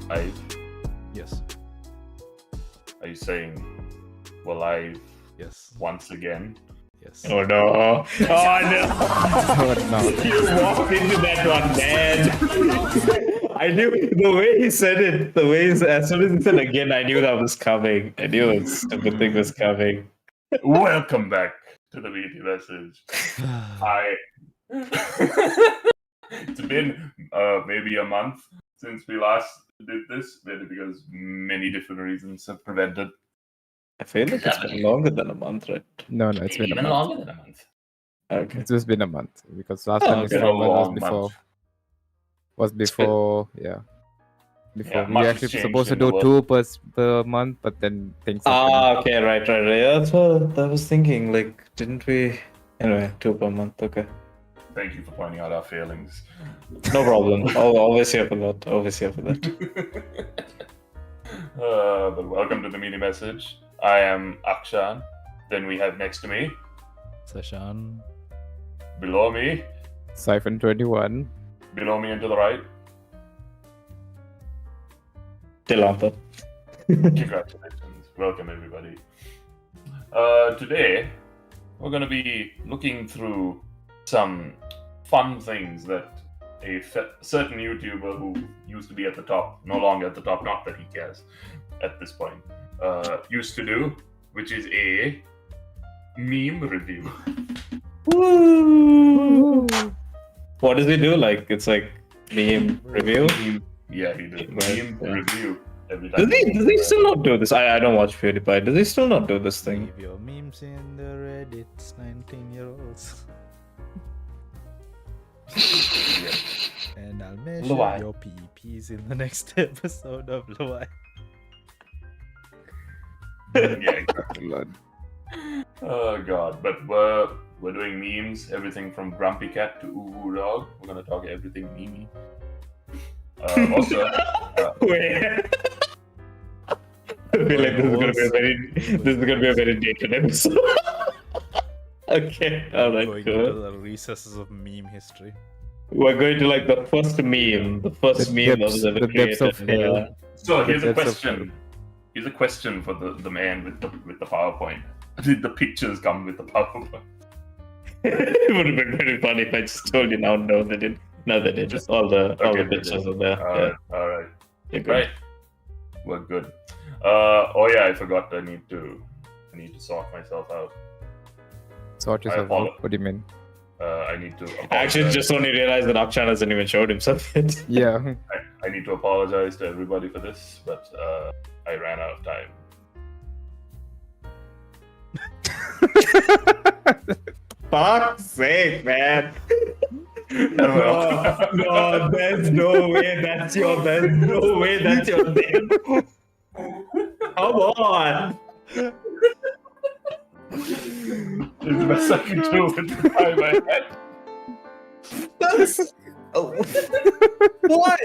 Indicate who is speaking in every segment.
Speaker 1: live?
Speaker 2: Yes.
Speaker 1: Are you saying we're live
Speaker 2: Yes.
Speaker 1: once again?
Speaker 2: Yes.
Speaker 1: Oh no! Oh no!
Speaker 3: Oh, no.
Speaker 1: You walked into that one, man. I knew the way he said it. The way as soon as he said again, I knew that was coming. I knew a stupid thing was coming. Welcome back to the Meaty message. It's been maybe a month since we last did this, maybe because many different reasons have prevented. I feel like it's been longer than a month, right?
Speaker 3: No, it's been a
Speaker 1: Even
Speaker 3: month.
Speaker 1: longer than a month. Okay.
Speaker 3: It's just been a month because last time we
Speaker 1: Okay.
Speaker 3: saw
Speaker 1: A
Speaker 3: one
Speaker 1: long month.
Speaker 3: was before. Before
Speaker 1: Yeah,
Speaker 3: we
Speaker 1: much has
Speaker 3: actually
Speaker 1: changed
Speaker 3: supposed to
Speaker 1: in the
Speaker 3: do two per month, but then things happened.
Speaker 1: Okay, right. Yeah, that's what I was thinking. Like, didn't we? Anyway, 2 per month. Okay. Thank you for pointing out our failings. No problem. Always here for that. Always here for that. But welcome to the Meaty message. I am Akshan. Then we have next to me,
Speaker 2: Seshan.
Speaker 1: below me,
Speaker 3: Siphon 21.
Speaker 1: below me and to the right, Dilantha. Congratulations. Welcome, everybody. Today, we're going to be looking through some fun things that a certain YouTuber who used to be at the top, no longer at the top, not that he cares at this point, used to do, which is a meme review.
Speaker 3: Woo!
Speaker 1: What does he do? Like, it's like meme review? Yeah, he did.
Speaker 3: Right,
Speaker 1: Meme
Speaker 3: yeah.
Speaker 1: review every time. Does he still not do this? I don't watch PewDiePie. Does he still not do this thing?
Speaker 2: Leave your memes in the Reddits, 19-year-olds. And I'll measure
Speaker 1: Loai.
Speaker 2: your PPs in the next episode of Loai.
Speaker 1: Yeah, exactly.
Speaker 3: Lord.
Speaker 1: Oh god, but we're doing memes, everything from Grumpy Cat to Uwu Dog. We're gonna talk everything meme. Also, wait. I feel like this is gonna be a very dated episode. Okay, alright,
Speaker 2: Going
Speaker 1: cool.
Speaker 2: into the recesses of meme history.
Speaker 1: We're going to like the first meme that was ever
Speaker 3: The depths of
Speaker 1: created.
Speaker 3: hell.
Speaker 1: Yeah. So here's a
Speaker 3: depths of
Speaker 1: question. Here's a question for the man with the PowerPoint. Did the pictures come with the PowerPoint? It would have been very funny if I just told you now. No, they didn't. No, they didn't. Just all the pictures are there. All right. You're good. Right. We're good. Oh yeah, I forgot. I need to sort myself out.
Speaker 3: Sort yourself out. What do you mean?
Speaker 1: I need to apologize. I actually just only realized that Akshan hasn't even showed himself yet.
Speaker 3: Yeah.
Speaker 1: I need to apologize to everybody for this, but I ran out of time. Fuck's sake, man. No, there's no way that's your name. Come on. This is my second tool to try my head. That's... Why?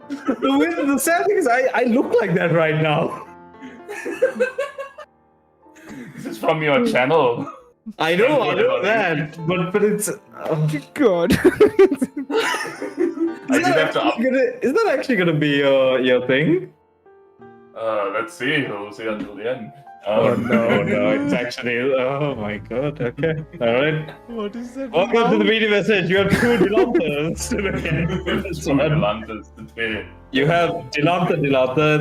Speaker 1: The sad thing is I look like that right now. This is from your channel. I know that, but it's...
Speaker 3: God.
Speaker 1: Is that actually gonna be your thing? Let's see. We'll see until the end. Oh no, it's actually. Oh my god. Okay. Alright.
Speaker 2: What is that?
Speaker 1: Welcome to the Meaty message. You have 2 Dilanthas to look at. 2 Dilanthas today. You have Dilantha,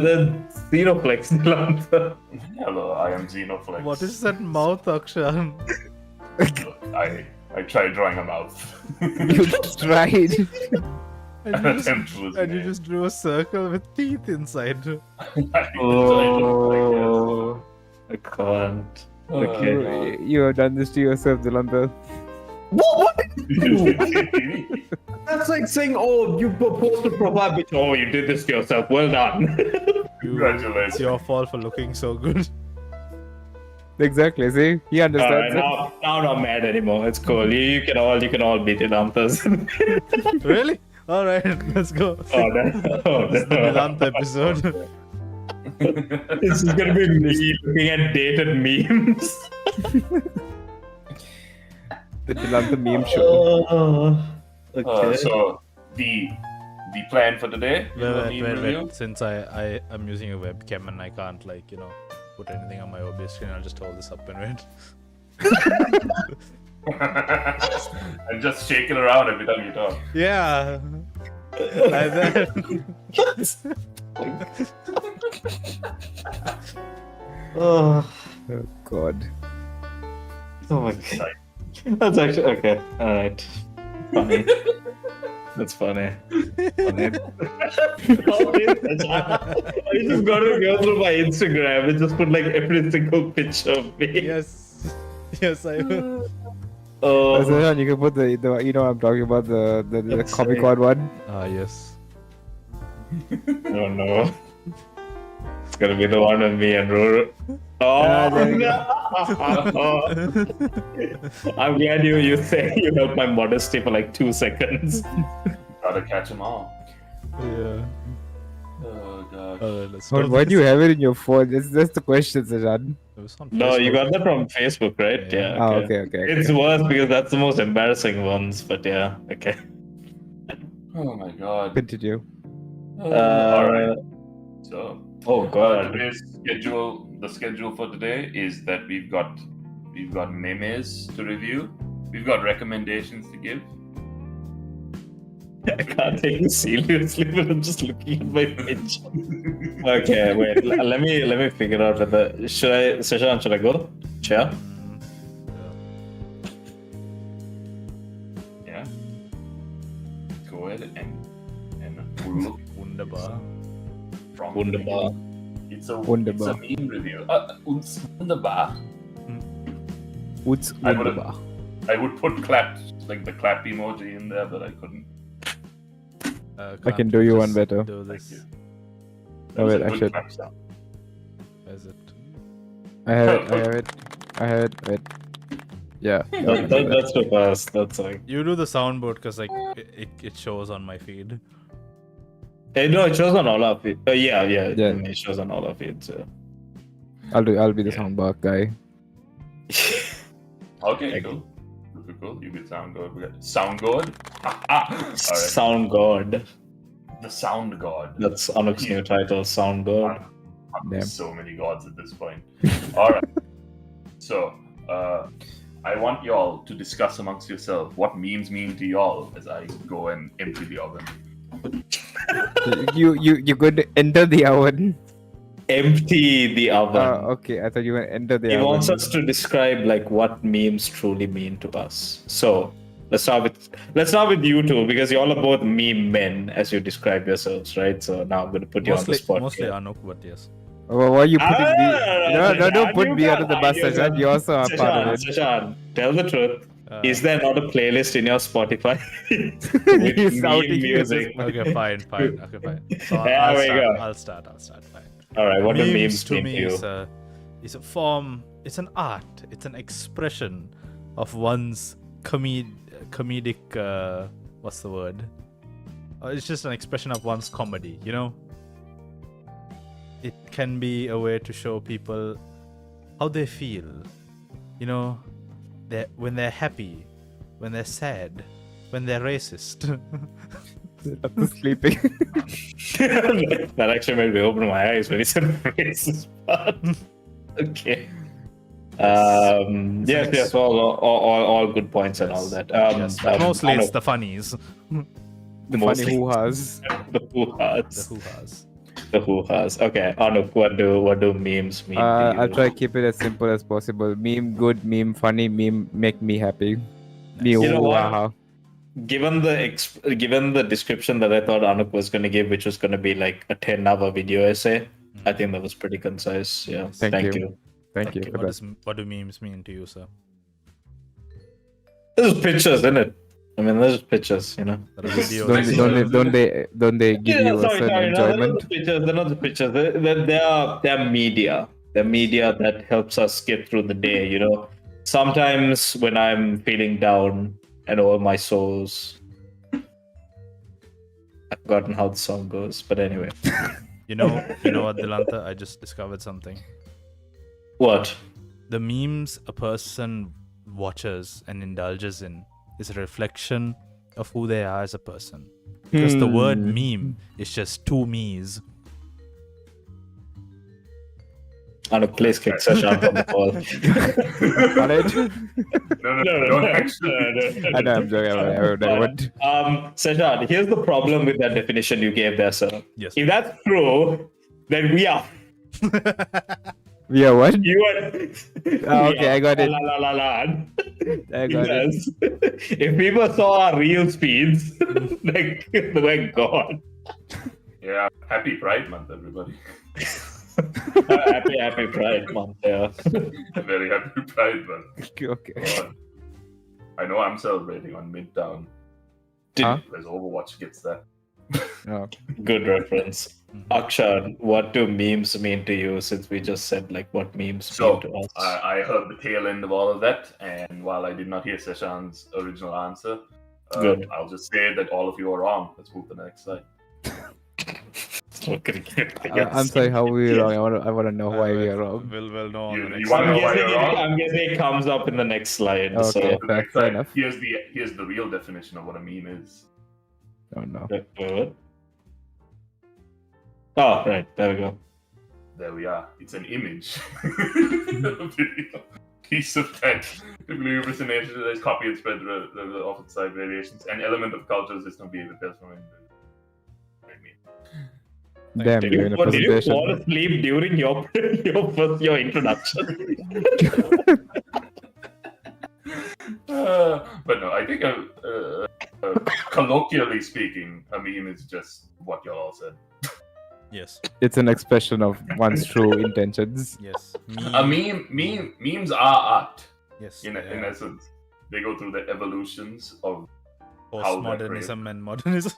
Speaker 1: then Xenoflex Dilantha. Hello, I am Xenoflex.
Speaker 2: What is that mouth, Akshan?
Speaker 1: I tried drawing a mouth.
Speaker 3: You tried.
Speaker 2: And you just drew a circle with teeth inside.
Speaker 1: Oh, I can't. Okay.
Speaker 3: You have done this to yourself, Dilantha.
Speaker 1: What did you do? That's like saying, oh, you proposed a profile picture. Oh, you did this to yourself. Well done. Congratulations.
Speaker 2: It's your fault for looking so good.
Speaker 3: Exactly. See, he understands.
Speaker 1: Now I'm not mad anymore. It's cool. You can all be Dilanthas.
Speaker 2: Really? Alright, let's go.
Speaker 1: This
Speaker 2: is the Dilantha episode.
Speaker 1: This is gonna be me looking at dated memes.
Speaker 3: The Dilantha meme show.
Speaker 1: Okay. So the the plan for today. You know, meme review?
Speaker 2: Wait. Since I am using a webcam and I can't put anything on my OBS screen, I'll just hold this up and wait.
Speaker 1: And just shake it around every time you talk.
Speaker 2: Yeah. Like that.
Speaker 4: Oh,
Speaker 3: Oh God.
Speaker 4: oh my god. That's actually okay. Alright. Funny. That's funny. Funny. I just gotta go through my Instagram and just put like every single picture of me.
Speaker 2: Yes. Yes, I will.
Speaker 4: Oh,
Speaker 3: Seshan, you can put the you know what I'm talking about, the
Speaker 4: Let's
Speaker 3: Comic
Speaker 4: see.
Speaker 3: Con one.
Speaker 2: Yes.
Speaker 4: oh no. It's gonna be the one with me and Ruru. Oh,
Speaker 3: there you
Speaker 4: no. I'm glad you say you helped my modesty for like 2 seconds.
Speaker 1: Gotta catch them all.
Speaker 2: Yeah.
Speaker 1: Oh gosh.
Speaker 2: Let's
Speaker 3: But
Speaker 2: do
Speaker 3: why do you
Speaker 2: this.
Speaker 3: have it in your phone? That's the question, Seshan.
Speaker 2: It was on
Speaker 4: No, you
Speaker 2: Facebook.
Speaker 4: got that from Facebook, right?
Speaker 2: Yeah.
Speaker 4: Yeah.
Speaker 3: Oh, okay.
Speaker 4: It's worse because that's the most embarrassing ones, but yeah, okay.
Speaker 1: Oh my god.
Speaker 3: Continue.
Speaker 1: Alright. So
Speaker 4: Oh god.
Speaker 1: today's the schedule for today is that we've got memes to review. We've got recommendations to give.
Speaker 4: I can't take this seriously, but I'm just looking at my page. Okay, wait. Let me figure out whether Seshan, should I go? Chair?
Speaker 1: Yeah. Go ahead and we'll look
Speaker 2: Wunderbar.
Speaker 1: from
Speaker 4: Wunderbar.
Speaker 1: It's a
Speaker 3: Wunderbar.
Speaker 1: meme review. Uns wunderbar.
Speaker 3: What's
Speaker 1: I would-
Speaker 3: wunderbar?
Speaker 1: I would put clap, like the clap emoji in there, but I couldn't.
Speaker 3: I can do you one better.
Speaker 2: Do this.
Speaker 1: you.
Speaker 3: Oh wait,
Speaker 1: That
Speaker 3: I
Speaker 1: was a good
Speaker 3: should.
Speaker 1: clap sound.
Speaker 2: Is it?
Speaker 3: I have it. Wait. Yeah.
Speaker 4: That's too fast. That's like.
Speaker 2: You do the soundboard because it shows on my feed.
Speaker 4: Hey, no, it shows on all our feeds. Yeah.
Speaker 3: Yeah.
Speaker 4: It shows on all our feeds. Yeah.
Speaker 3: I'll be the soundbar guy.
Speaker 1: Okay, cool. Cool. You get sound god. We got sound god. Alright.
Speaker 4: Sound God.
Speaker 1: The sound god.
Speaker 4: That's Anuk's new title, Sound God.
Speaker 3: Damn.
Speaker 1: So many gods at this point. Alright. So, I want y'all to discuss amongst yourself what memes mean to y'all as I go and empty the oven.
Speaker 3: You're going to enter the oven.
Speaker 4: Empty the oven.
Speaker 3: Okay. I thought you were going to enter the
Speaker 4: He
Speaker 3: oven.
Speaker 4: wants us to describe like what memes truly mean to us. So let's start with you two because you all are both meme men as you describe yourselves, right? So now I'm going to put you on the spot.
Speaker 2: Mostly
Speaker 4: here.
Speaker 2: Anuk, but yes.
Speaker 3: Why are you putting me? No,
Speaker 4: Seshan,
Speaker 3: don't put
Speaker 4: you
Speaker 3: me
Speaker 4: can't
Speaker 3: under the bus,
Speaker 4: hide yourself.
Speaker 3: Seshan. You also are part of it.
Speaker 4: Seshan, tell the truth. Is there not a playlist in your Spotify?
Speaker 3: He's
Speaker 4: with
Speaker 3: shouting
Speaker 4: meme
Speaker 3: you.
Speaker 4: music.
Speaker 2: Okay, fine. Okay, fine. So
Speaker 4: There we go.
Speaker 2: I'll start. Fine.
Speaker 4: All right, what do
Speaker 2: Memes
Speaker 4: memes
Speaker 2: to
Speaker 4: mean
Speaker 2: me
Speaker 4: to you?
Speaker 2: is a form. It's an art. It's an expression of one's comedic. What's the word? It's just an expression of one's comedy. You know. It can be a way to show people how they feel. You know, when they're happy, when they're sad, when they're racist.
Speaker 3: After sleeping.
Speaker 4: That actually made me open my eyes when he said racist part. Okay. Yes, all good points and all that.
Speaker 2: Yes, but mostly it's
Speaker 4: Anuk,
Speaker 2: the funnies.
Speaker 3: The
Speaker 4: Mostly.
Speaker 3: funny hoo-has.
Speaker 4: the hoo-has.
Speaker 2: The hoo-has.
Speaker 4: The hoo-has. Okay, Anuk, what do memes mean to you?
Speaker 3: I'll try to keep it as simple as possible. Meme good, meme funny, meme make me happy. Meme
Speaker 4: You know what?
Speaker 3: hoo-ha.
Speaker 4: Given the description that I thought Anuk was going to give, which was going to be like a 10-hour video essay, I think that was pretty concise. Yeah,
Speaker 3: Thank
Speaker 4: thank
Speaker 3: you.
Speaker 4: you.
Speaker 3: Thank you for that.
Speaker 2: What do memes mean to you, sir?
Speaker 4: This is pictures, isn't it? I mean, there's pictures, you know.
Speaker 2: That are videos.
Speaker 3: Don't they give you a certain
Speaker 4: No,
Speaker 3: enjoyment?
Speaker 4: they're not the pictures. They're media. They're media that helps us get through the day. You know, sometimes when I'm feeling down and all my souls, I've forgotten how the song goes, but anyway.
Speaker 2: You know what, Dilantha? I just discovered something.
Speaker 4: What?
Speaker 2: The memes a person watches and indulges in is a reflection of who they are as a person. Because the word meme is just two me's.
Speaker 4: Anuk, please kick Seshan from the call.
Speaker 1: No, don't actually.
Speaker 3: I know, I'm joking.
Speaker 4: Seshan, here's the problem with that definition you gave there, sir.
Speaker 2: Yes.
Speaker 4: If that's true, then we are.
Speaker 3: We are what?
Speaker 4: You are.
Speaker 3: Okay, I got it.
Speaker 4: La, la, la, la.
Speaker 3: I got it.
Speaker 4: Yes. If people saw our real speeds, like, my God.
Speaker 1: Yeah, happy Pride Month, everybody.
Speaker 4: Happy Pride Month, yeah.
Speaker 1: A very happy Pride Month.
Speaker 3: Okay.
Speaker 1: God. I know I'm celebrating on Midtown.
Speaker 3: Huh?
Speaker 1: As Overwatch gets that.
Speaker 3: Oh.
Speaker 4: Good reference. Akshan, what do memes mean to you? Since we just said like what memes
Speaker 1: So
Speaker 4: mean to us.
Speaker 1: I heard the tail end of all of that, and while I did not hear Seshan's original answer,
Speaker 4: Good.
Speaker 1: I'll just say that all of you are wrong. Let's move to the next slide.
Speaker 3: I'm sorry, how we wrong? I want to know why we are wrong.
Speaker 2: We'll know on the
Speaker 1: You
Speaker 2: next
Speaker 1: wanna
Speaker 2: slide.
Speaker 1: know why you're wrong?
Speaker 4: I'm guessing it comes up in the next slide.
Speaker 3: Okay.
Speaker 4: So.
Speaker 1: The next
Speaker 3: fair
Speaker 1: slide.
Speaker 3: enough.
Speaker 1: Here's the real definition of what a meme is.
Speaker 3: Oh no.
Speaker 4: What? Oh, right. There we go.
Speaker 1: There we are. It's an image. A video. Piece of text. Typically represented as copy and spread the opposite side variations. An element of cultural system behavior tells from
Speaker 3: Damn,
Speaker 4: Did
Speaker 3: you're
Speaker 4: you,
Speaker 3: in a
Speaker 4: did you fall
Speaker 3: presentation.
Speaker 4: asleep during your introduction?
Speaker 1: But no, I think colloquially speaking, a meme is just what you all said.
Speaker 2: Yes.
Speaker 3: It's an expression of one's true intentions.
Speaker 2: Yes.
Speaker 1: Memes are art
Speaker 2: Yes.
Speaker 1: in essence. They go through the evolutions of
Speaker 2: Postmodernism and modernism.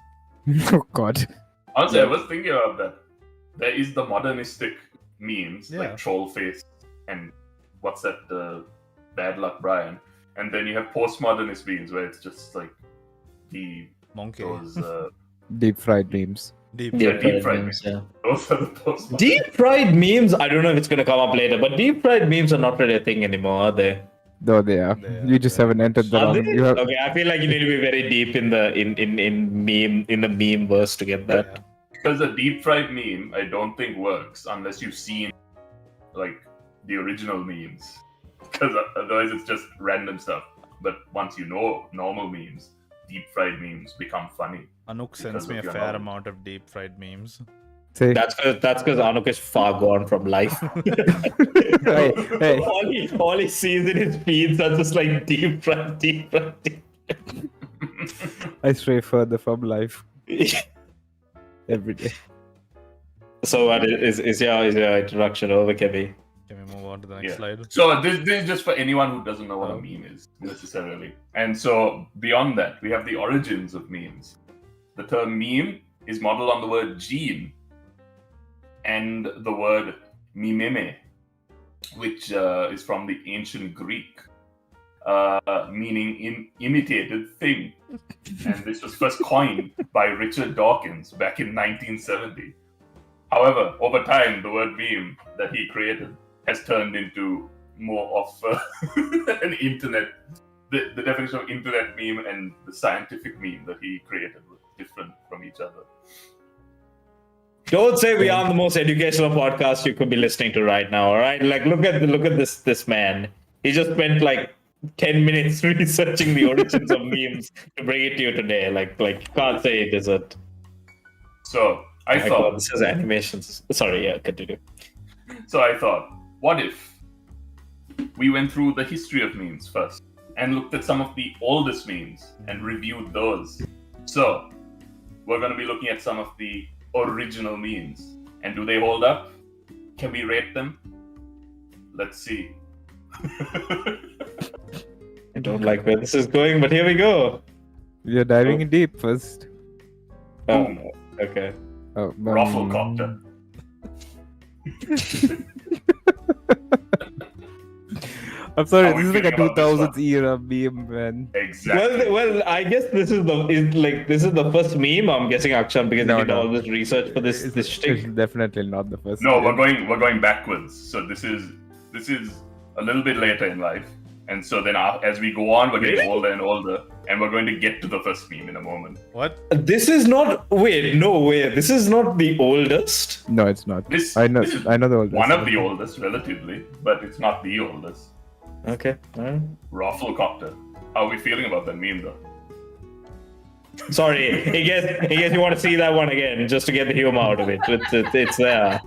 Speaker 3: Oh god.
Speaker 1: Honestly, I was thinking about that. There is the modernistic memes
Speaker 2: Yeah.
Speaker 1: like Trollface and what's that? The Bad Luck Brian, and then you have postmodernist memes where it's just like
Speaker 2: Monkey.
Speaker 1: those
Speaker 3: Deep fried memes.
Speaker 2: Deep.
Speaker 1: deep fried
Speaker 4: memes,
Speaker 1: memes.
Speaker 4: yeah.
Speaker 1: Those are the postmodern.
Speaker 4: Deep fried memes, I don't know if it's going to come up later, but deep fried memes are not really a thing anymore, are they?
Speaker 3: Though they are.
Speaker 2: They are
Speaker 3: You just haven't entered the
Speaker 4: Are
Speaker 3: wrong.
Speaker 4: they?
Speaker 3: You have.
Speaker 4: Okay, I feel like you need to be very deep in the in the meme verse to get that.
Speaker 2: Yeah.
Speaker 1: Because a deep fried meme, I don't think works unless you've seen like the original memes. Because otherwise, it's just random stuff. But once you know normal memes, deep fried memes become funny.
Speaker 2: Anuk
Speaker 1: Because
Speaker 2: sends me a
Speaker 1: of your
Speaker 2: fair
Speaker 1: knowledge.
Speaker 2: amount of deep fried memes.
Speaker 3: Say,
Speaker 4: That's because Anuk is far gone from life.
Speaker 3: hey.
Speaker 4: all he sees in his feeds are just like deep fried.
Speaker 3: I stray further from life every day.
Speaker 4: So what is your introduction over, Kevin?
Speaker 2: Can we move on to the next
Speaker 1: Yeah.
Speaker 2: slide?
Speaker 1: So this is just for anyone who doesn't know what a meme is necessarily. And so beyond that, we have the origins of memes. The term meme is modeled on the word gene and the word mimeme, which is from the ancient Greek, meaning imitated thing. And this was first coined by Richard Dawkins back in 1970. However, over time, the word meme that he created has turned into more of an internet. The definition of internet meme and the scientific meme that he created was different from each other.
Speaker 4: Don't say we are the most educational podcast you could be listening to right now. All right, like look at this man. He just spent like 10 minutes researching the origins of memes to bring it to you today. Like can't say it isn't.
Speaker 1: So I
Speaker 4: My
Speaker 1: thought.
Speaker 4: God, this is animations. Sorry, yeah, continue.
Speaker 1: So I thought, what if we went through the history of memes first and looked at some of the oldest memes and reviewed those? So we're going to be looking at some of the original memes. And do they hold up? Can we rate them? Let's see.
Speaker 4: I don't like where this is going, but here we go.
Speaker 3: You're diving in deep first.
Speaker 4: Oh, okay.
Speaker 3: Oh,
Speaker 1: Rufflecopter.
Speaker 3: I'm sorry,
Speaker 1: How we
Speaker 3: this is like a
Speaker 1: feeling about this
Speaker 3: 2000s era meme, man.
Speaker 1: Exactly.
Speaker 4: Well, I guess this is the first meme. I'm guessing Akshan because he did all this research for this
Speaker 3: It's
Speaker 4: shtick.
Speaker 3: definitely not the first.
Speaker 1: No,
Speaker 3: meme.
Speaker 1: we're going backwards. So this is a little bit later in life, and so then as we go on, we're getting older and older, And we're going to get to the first meme in a moment.
Speaker 2: What?
Speaker 4: This is not. Wait, no way. This is not the oldest.
Speaker 3: No, it's not.
Speaker 1: This
Speaker 3: I know
Speaker 1: is
Speaker 3: the oldest.
Speaker 1: one of the oldest, relatively, but it's not the oldest.
Speaker 4: Okay. Alright.
Speaker 1: Rafflecopter. How are we feeling about that meme, though?
Speaker 4: Sorry, I guess you want to see that one again just to get the humor out of it. It's there.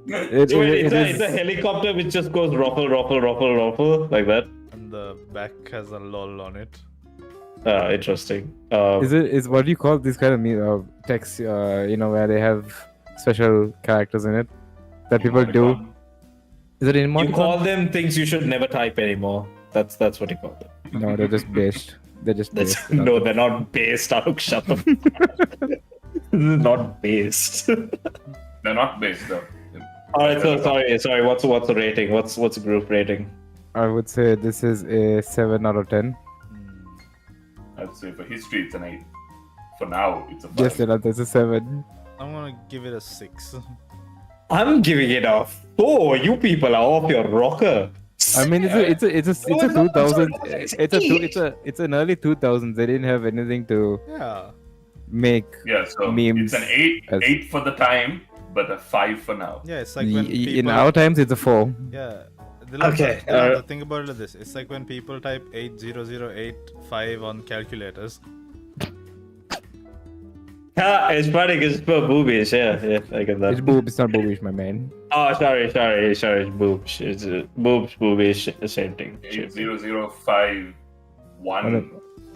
Speaker 3: It
Speaker 4: It's a
Speaker 3: is-
Speaker 4: helicopter which just goes ruffle, ruffle, ruffle, ruffle like that.
Speaker 2: And the back has a lol on it.
Speaker 4: Interesting.
Speaker 3: Is what do you call this kind of text? Where they have special characters in it that people do. Is it
Speaker 4: You
Speaker 3: emoticon?
Speaker 4: call them things you should never type anymore. That's what you call them.
Speaker 3: No, they're just based. They're just based.
Speaker 4: No, they're not based. Anuk, shut up. This is not based.
Speaker 1: They're not based, though.
Speaker 4: Alright, so sorry. What's the rating? What's the group rating?
Speaker 3: I would say this is a 7 out of 10.
Speaker 1: I'd say for history, it's an 8. For now, it's a 5.
Speaker 3: Yes, that's a 7.
Speaker 2: I'm gonna give it a 6.
Speaker 4: I'm giving it a 4. You people are off your rocker.
Speaker 3: I mean, it's a
Speaker 4: No,
Speaker 3: 2000.
Speaker 4: sorry,
Speaker 3: It's an early 2000s. They didn't have anything to
Speaker 2: Yeah.
Speaker 3: make.
Speaker 1: Yeah, so
Speaker 3: Memes
Speaker 1: it's an 8,
Speaker 3: as-
Speaker 1: 8 for the time, but a 5 for now.
Speaker 2: Yeah, it's like when
Speaker 3: In
Speaker 2: people...
Speaker 3: our times, it's a 4.
Speaker 2: Yeah.
Speaker 4: Okay,
Speaker 2: Think about it like this. It's like when people type 80085 on calculators.
Speaker 4: Yeah, it's funny because it's for boobies. Yeah, I get that.
Speaker 3: It's boob. It's not boobish, my man.
Speaker 4: Oh, sorry. It's boobs. It's boobs, boobies, same thing.
Speaker 1: 80051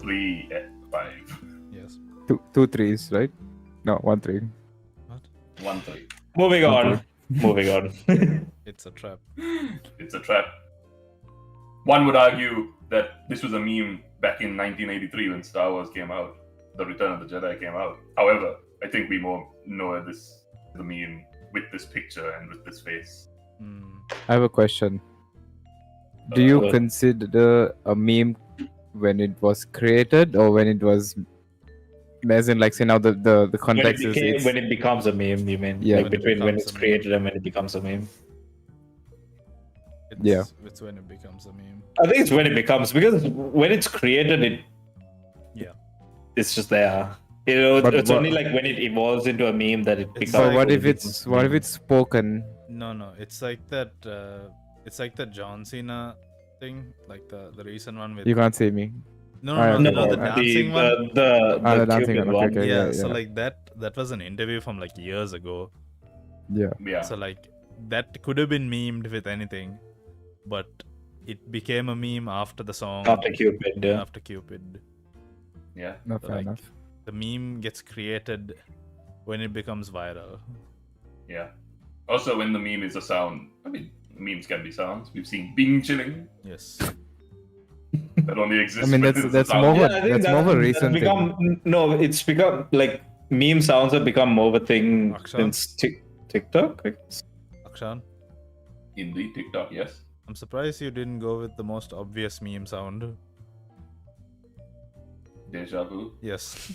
Speaker 1: 3 5
Speaker 2: Yes.
Speaker 3: Two threes, right? No, 1 3.
Speaker 1: 1 3.
Speaker 4: Moving on. Moving on.
Speaker 2: It's a trap.
Speaker 1: It's a trap. One would argue that this was a meme back in 1983 when Star Wars came out. The Return of the Jedi came out. However, I think we more know this the meme with this picture and with this face.
Speaker 3: I have a question. Do you
Speaker 4: What?
Speaker 3: consider a meme when it was created or when it was, as in, like, say now the context is it's,
Speaker 4: when it becomes a meme, you mean?
Speaker 3: Yeah.
Speaker 4: Like
Speaker 2: When it
Speaker 4: between when
Speaker 2: becomes
Speaker 4: it's
Speaker 2: a meme.
Speaker 4: created and when it becomes a meme.
Speaker 3: Yeah.
Speaker 2: It's when it becomes a meme.
Speaker 4: I think it's when it becomes, because when it's created,
Speaker 2: Yeah.
Speaker 4: it's just there. You know,
Speaker 3: But
Speaker 4: it's
Speaker 3: what-
Speaker 4: only like when it evolves into a meme that it
Speaker 2: It's
Speaker 4: becomes.
Speaker 3: but
Speaker 2: like-
Speaker 3: what if it's spoken?
Speaker 2: No, it's like that. It's like the John Cena thing, like the recent one with.
Speaker 3: You can't see me.
Speaker 2: No,
Speaker 3: Alright,
Speaker 2: no,
Speaker 3: okay.
Speaker 2: no, the dancing one.
Speaker 4: the
Speaker 3: the dancing
Speaker 4: Cupid
Speaker 3: one, okay.
Speaker 2: Yeah,
Speaker 3: yeah,
Speaker 2: so
Speaker 3: yeah.
Speaker 2: like that was an interview from like years ago.
Speaker 3: Yeah.
Speaker 1: Yeah.
Speaker 2: So like that could have been memed with anything, but it became a meme after the song.
Speaker 4: After Cupid, yeah.
Speaker 2: After Cupid.
Speaker 1: Yeah.
Speaker 3: No, fair
Speaker 2: Like-
Speaker 3: enough.
Speaker 2: The meme gets created when it becomes viral.
Speaker 1: Yeah. Also, when the meme is a sound, I mean, memes can be sounds. We've seen Bing chilling.
Speaker 2: Yes.
Speaker 1: That only exists.
Speaker 3: I mean,
Speaker 1: when
Speaker 3: that's-
Speaker 1: it's a
Speaker 3: that's
Speaker 1: sound.
Speaker 3: more-
Speaker 4: I think
Speaker 3: that's more of a
Speaker 4: that's
Speaker 3: recent
Speaker 4: become, No, it's become like meme sounds have become more of a thing
Speaker 2: Akshan?
Speaker 4: since TikTok. I guess.
Speaker 2: Akshan,
Speaker 1: Indeed, TikTok, yes.
Speaker 2: I'm surprised you didn't go with the most obvious meme sound.
Speaker 1: Deja vu.
Speaker 2: Yes.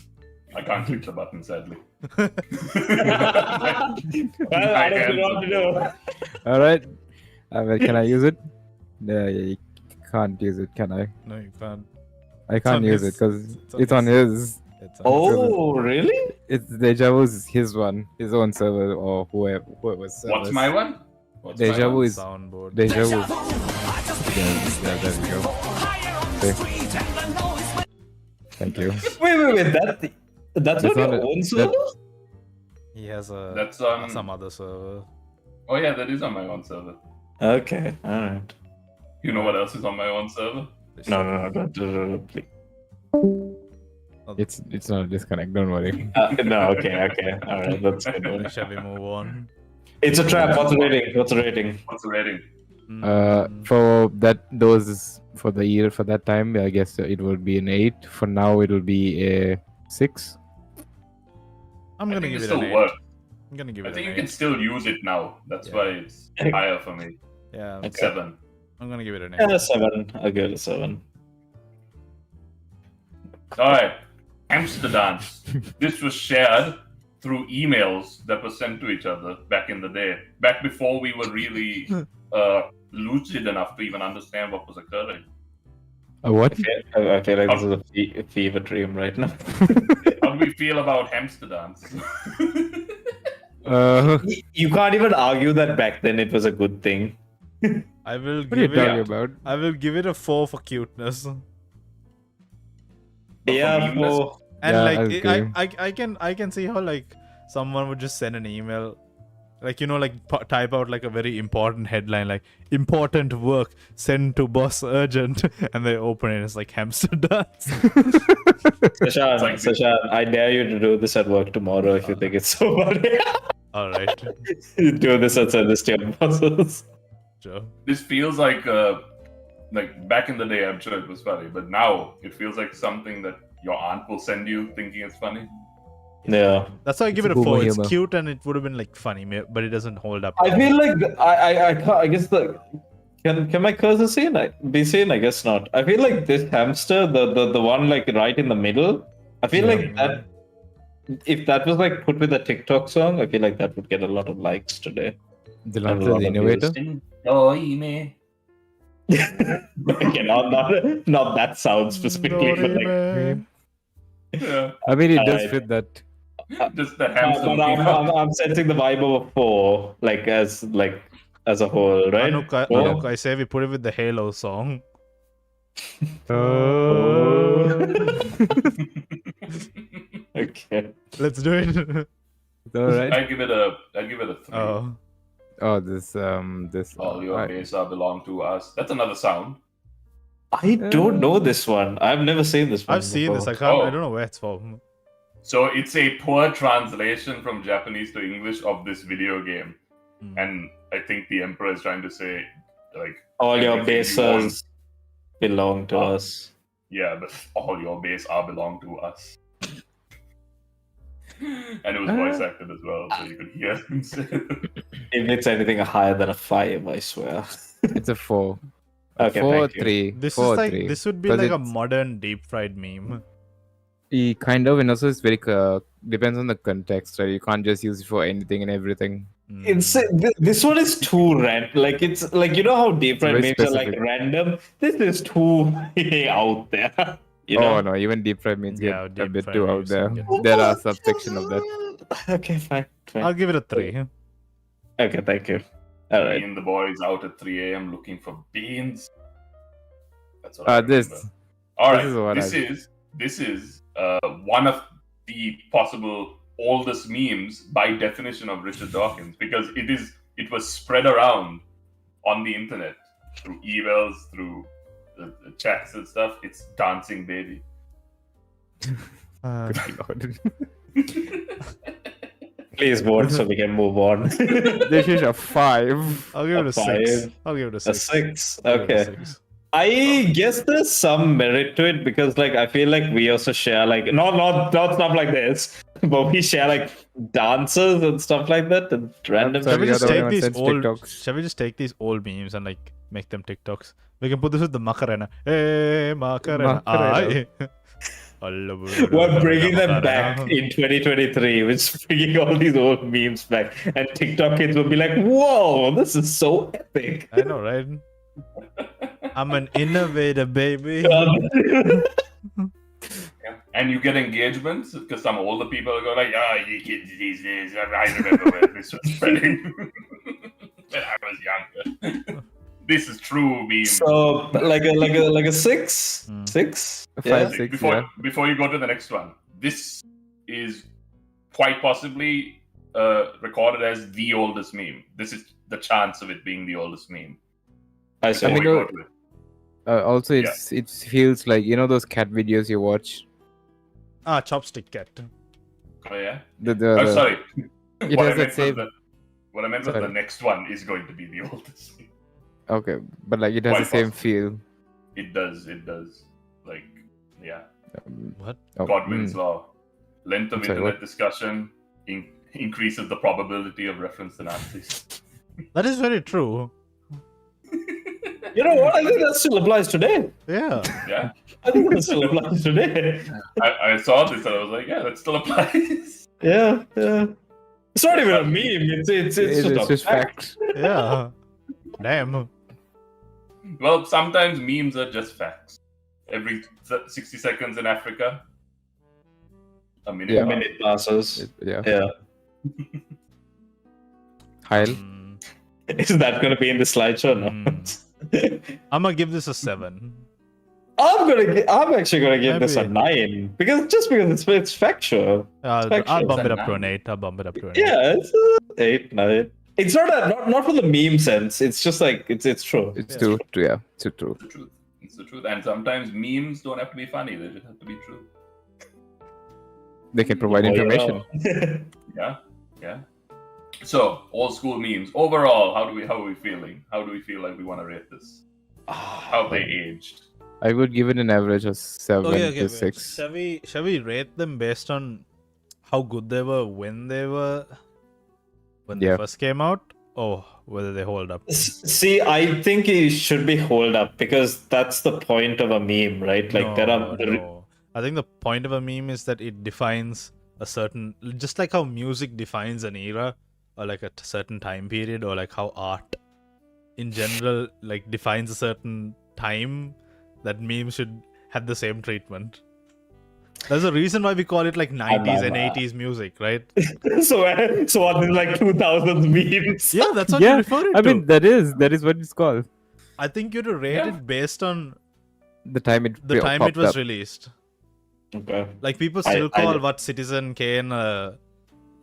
Speaker 1: I can't click the button, sadly.
Speaker 4: Well, I don't know what to do.
Speaker 3: All right. Can I use it? Yeah, you can't use it, can I?
Speaker 2: No, you can't.
Speaker 3: I can't
Speaker 2: on
Speaker 3: use
Speaker 2: his-
Speaker 3: it because
Speaker 2: it's on
Speaker 3: it's on his.
Speaker 2: It's
Speaker 4: Oh, really?
Speaker 3: It's Deja Vu's his one, his own server or whoever's server.
Speaker 1: What's my one? What's my
Speaker 3: Deja
Speaker 1: one?
Speaker 3: vu is
Speaker 2: soundboard.
Speaker 3: Deja Vu. Yeah, there we go. Okay. Thank you.
Speaker 4: Wait. That's
Speaker 3: That's
Speaker 4: not
Speaker 3: not
Speaker 4: your
Speaker 3: a-
Speaker 4: own
Speaker 3: that-
Speaker 4: server?
Speaker 2: He has a
Speaker 1: That's on.
Speaker 2: some other server.
Speaker 1: Oh yeah, that is on my own server.
Speaker 4: Okay, alright.
Speaker 1: You know what else is on my own server?
Speaker 4: No, please.
Speaker 3: It's not a disconnect. Don't worry.
Speaker 4: No, okay, alright, that's good.
Speaker 2: Shall we move on?
Speaker 4: It's a trap. What's the rating?
Speaker 1: What's the rating?
Speaker 3: For for the year for that time, I guess it would be an 8. For now, it will be a 6.
Speaker 2: I'm
Speaker 1: I
Speaker 2: gonna
Speaker 1: think
Speaker 2: give
Speaker 1: it
Speaker 2: it an
Speaker 1: still
Speaker 2: 8.
Speaker 1: works.
Speaker 2: I'm gonna give
Speaker 1: I
Speaker 2: it
Speaker 1: think
Speaker 2: an
Speaker 1: you can
Speaker 2: 8.
Speaker 1: still use it now. That's
Speaker 2: Yeah.
Speaker 1: why it's higher for me.
Speaker 2: Yeah,
Speaker 4: Okay.
Speaker 1: 7.
Speaker 2: I'm gonna give it an 8.
Speaker 4: Yeah, 7. I'll give it a 7.
Speaker 1: Alright. Amsterdam. This was shared through emails that were sent to each other back in the day. Back before we were really lucid enough to even understand what was occurring.
Speaker 3: What?
Speaker 4: I feel like this is a fever dream right now.
Speaker 1: How do we feel about hamster dance?
Speaker 4: You can't even argue that back then it was a good thing.
Speaker 2: I will
Speaker 3: What are you
Speaker 2: give
Speaker 3: talking
Speaker 2: it.
Speaker 3: about?
Speaker 2: I will give it a 4 for cuteness.
Speaker 4: Yeah,
Speaker 1: memeless?
Speaker 4: for
Speaker 2: And
Speaker 3: Yeah,
Speaker 2: like
Speaker 3: I'll
Speaker 2: I can see how like someone would just send an email, like like type out like a very important headline, like important work send to boss urgent, and they open it, it's like hamster dance.
Speaker 4: Seshan,
Speaker 1: like-
Speaker 4: Seshan, I dare you to do this at work tomorrow if you think it's so funny.
Speaker 2: All right,
Speaker 4: Do this and send this to your bosses.
Speaker 2: sure.
Speaker 1: This feels like back in the day, I'm sure it was funny, but now it feels like something that your aunt will send you thinking it's funny.
Speaker 4: Yeah.
Speaker 2: That's why I give it a
Speaker 3: boomer
Speaker 2: 4. It's
Speaker 3: humor.
Speaker 2: cute and it would have been like funny, but it doesn't hold up.
Speaker 4: I feel like I can't, I guess can my cursor be seen? I guess not. I feel like this hamster, the one like right in the middle, I feel like that if that was like put with a TikTok song, I feel like that would get a lot of likes today.
Speaker 3: Dilantha, the innovator.
Speaker 1: Enjoy me.
Speaker 4: Okay, not that sound specifically, but like
Speaker 1: Yeah,
Speaker 3: I mean, it does
Speaker 4: Alright.
Speaker 3: fit that.
Speaker 1: just the hamster.
Speaker 4: but
Speaker 1: looking up.
Speaker 4: I'm sensing the vibe of a 4, like as a whole, right?
Speaker 2: Anuk, I say we put it with the Halo song.
Speaker 4: Okay.
Speaker 2: Let's do it.
Speaker 3: All right.
Speaker 1: I give it a 3.
Speaker 2: Oh,
Speaker 3: This
Speaker 1: All your
Speaker 3: alright.
Speaker 1: base belong to us. That's another sound.
Speaker 4: I don't know this one. I've never seen this one.
Speaker 2: I've seen this.
Speaker 4: before.
Speaker 1: Oh.
Speaker 2: I don't know where it's from.
Speaker 1: So it's a poor translation from Japanese to English of this video game, and I think the Emperor is trying to say, like,
Speaker 4: All your
Speaker 1: everything you want-
Speaker 4: bases belong to us.
Speaker 1: yeah, but all your base belong to us. And it was voice acted as well, so you could hear him say it.
Speaker 4: If it's anything higher than a 5, I swear.
Speaker 3: It's a 4.
Speaker 4: Okay,
Speaker 3: 4
Speaker 4: thank you.
Speaker 3: 3.
Speaker 2: This
Speaker 3: 4
Speaker 2: is like
Speaker 3: 3.
Speaker 2: this would be
Speaker 3: 'Cause
Speaker 2: like a
Speaker 3: it's-
Speaker 2: modern deep fried meme.
Speaker 3: Kind of, and also it's very depends on the context, right? You can't just use it for anything and everything.
Speaker 4: It's this one is too random. Like it's like how deep fried
Speaker 3: very
Speaker 4: memes are like
Speaker 3: specific.
Speaker 4: random. This is too out there. You know?
Speaker 3: Oh no, even deep fried means
Speaker 2: Yeah,
Speaker 3: get a
Speaker 2: deep
Speaker 3: bit
Speaker 2: fried
Speaker 3: too out
Speaker 2: memes
Speaker 3: there.
Speaker 2: get-
Speaker 3: There are subsection of that.
Speaker 4: Okay, fine.
Speaker 2: I'll give it a 3.
Speaker 4: Okay, thank you. All
Speaker 1: Me
Speaker 4: right.
Speaker 1: and the boys out at 3 a.m. looking for beans. That's what I
Speaker 3: This.
Speaker 1: remember. All right,
Speaker 3: this is what
Speaker 1: this is one of the possible oldest memes by definition of Richard Dawkins, because it was spread around on the internet through emails, through chats and stuff. It's Dancing Baby.
Speaker 3: Good lord.
Speaker 4: Please vote so we can move on.
Speaker 3: This is a 5.
Speaker 2: I'll give it a 6.
Speaker 4: 5.
Speaker 2: I'll give it a
Speaker 4: A
Speaker 2: 6.
Speaker 4: 6.
Speaker 2: I'll give it a
Speaker 4: Okay.
Speaker 2: 6.
Speaker 4: I guess there's some merit to it because like I feel like we also share like not stuff like this, but we share like dances and stuff like that and random.
Speaker 3: sorry,
Speaker 2: Shall we
Speaker 3: you're
Speaker 2: just
Speaker 3: the
Speaker 2: take
Speaker 3: one who
Speaker 2: these
Speaker 3: sends
Speaker 2: old?
Speaker 3: TikToks.
Speaker 2: Shall we just take these old memes and like make them TikToks? We can put this with the Macarena. Hey, Macarena.
Speaker 3: Macarena.
Speaker 4: We're bringing them back in 2023. We're just bringing all these old memes back, and TikTok kids will be like, "Whoa, this is so epic!"
Speaker 2: I know, right? I'm an innovator, baby.
Speaker 1: And you get engagements because some older people go like, "Oh, you kids these days, I remember when this was spreading when I was younger." This is true meme.
Speaker 4: So like a 6, 6.
Speaker 3: A
Speaker 4: Yeah.
Speaker 3: 5, 6,
Speaker 1: before
Speaker 3: yeah.
Speaker 1: before you go to the next one, this is quite possibly recorded as the oldest meme. This is the chance of it being the oldest meme.
Speaker 4: I see.
Speaker 3: I mean,
Speaker 1: Before we go to it.
Speaker 3: Also, it feels like those cat videos you watch.
Speaker 2: Chopstick cat.
Speaker 1: Oh yeah.
Speaker 3: The
Speaker 1: Sorry.
Speaker 3: It
Speaker 1: What I
Speaker 3: has
Speaker 1: meant
Speaker 3: that
Speaker 1: was
Speaker 3: same.
Speaker 1: what I meant was the
Speaker 3: Sorry.
Speaker 1: next one is going to be the oldest meme.
Speaker 3: Okay, but like it has
Speaker 1: Quite
Speaker 3: the same
Speaker 1: possible.
Speaker 3: feel.
Speaker 1: It does. Like, yeah.
Speaker 2: What?
Speaker 1: Godwin's law. Length of
Speaker 3: I'm sorry,
Speaker 1: internet discussion increases the probability of reference to Nazis.
Speaker 2: That is very true.
Speaker 4: You know what? I think that still applies today.
Speaker 2: Yeah.
Speaker 1: Yeah.
Speaker 4: I think that still applies today.
Speaker 1: I saw this and I was like, yeah, that still applies.
Speaker 4: Yeah. It's not even a meme. It's just a fact.
Speaker 3: fact.
Speaker 2: Yeah. Damn.
Speaker 1: Well, sometimes memes are just facts. every 60 seconds in Africa. A minute.
Speaker 3: Yeah.
Speaker 4: A minute passes.
Speaker 3: Yeah.
Speaker 4: Yeah.
Speaker 3: Heil.
Speaker 4: Is that going to be in the slideshow? No.
Speaker 2: I'm gonna give this a 7.
Speaker 4: I'm actually gonna give this a
Speaker 2: Maybe.
Speaker 4: 9 because it's factual.
Speaker 2: I'll
Speaker 4: factual.
Speaker 2: bump it
Speaker 1: It's
Speaker 2: up
Speaker 1: a
Speaker 2: to an
Speaker 1: 9.
Speaker 2: 8. I'll bump it up to an 8.
Speaker 4: Yeah, it's a 8, 9. It's not for the meme sense. It's just like it's true.
Speaker 3: It's
Speaker 2: Yeah.
Speaker 3: true. Yeah, it's true.
Speaker 1: It's the truth. It's the truth. And sometimes memes don't have to be funny; they just have to be true.
Speaker 3: They can provide
Speaker 4: Oh,
Speaker 3: information.
Speaker 1: Yeah, yeah. So, old school memes. Overall, how are we feeling? How do we feel like we want to rate this? How have they aged?
Speaker 3: I would give it an average of 7
Speaker 2: Okay,
Speaker 3: to
Speaker 2: wait.
Speaker 3: 6.
Speaker 2: Shall we rate them based on how good they were when they
Speaker 3: Yeah.
Speaker 2: first came out, or whether they hold up?
Speaker 4: See, I think it should be hold up because that's the point of a meme, right? Like
Speaker 2: No. I think the point of a meme is that it defines a certain, just like how music defines an era or like a certain time period, or like how art in general like defines a certain time, that memes should have the same treatment. There's a reason why we call it like 90s and 80s music, right?
Speaker 4: so what is like 2000s memes?
Speaker 2: Yeah, that's what
Speaker 3: Yeah,
Speaker 2: you refer it
Speaker 3: I
Speaker 2: to.
Speaker 3: mean that is what it's called.
Speaker 2: I think you to rate
Speaker 1: Yeah.
Speaker 2: it based on
Speaker 3: The time it
Speaker 2: the time it
Speaker 3: popped
Speaker 2: was
Speaker 3: up.
Speaker 2: released.
Speaker 4: Okay.
Speaker 2: Like people
Speaker 4: I-
Speaker 2: still
Speaker 4: I
Speaker 2: call
Speaker 4: don't-
Speaker 2: what Citizen Kane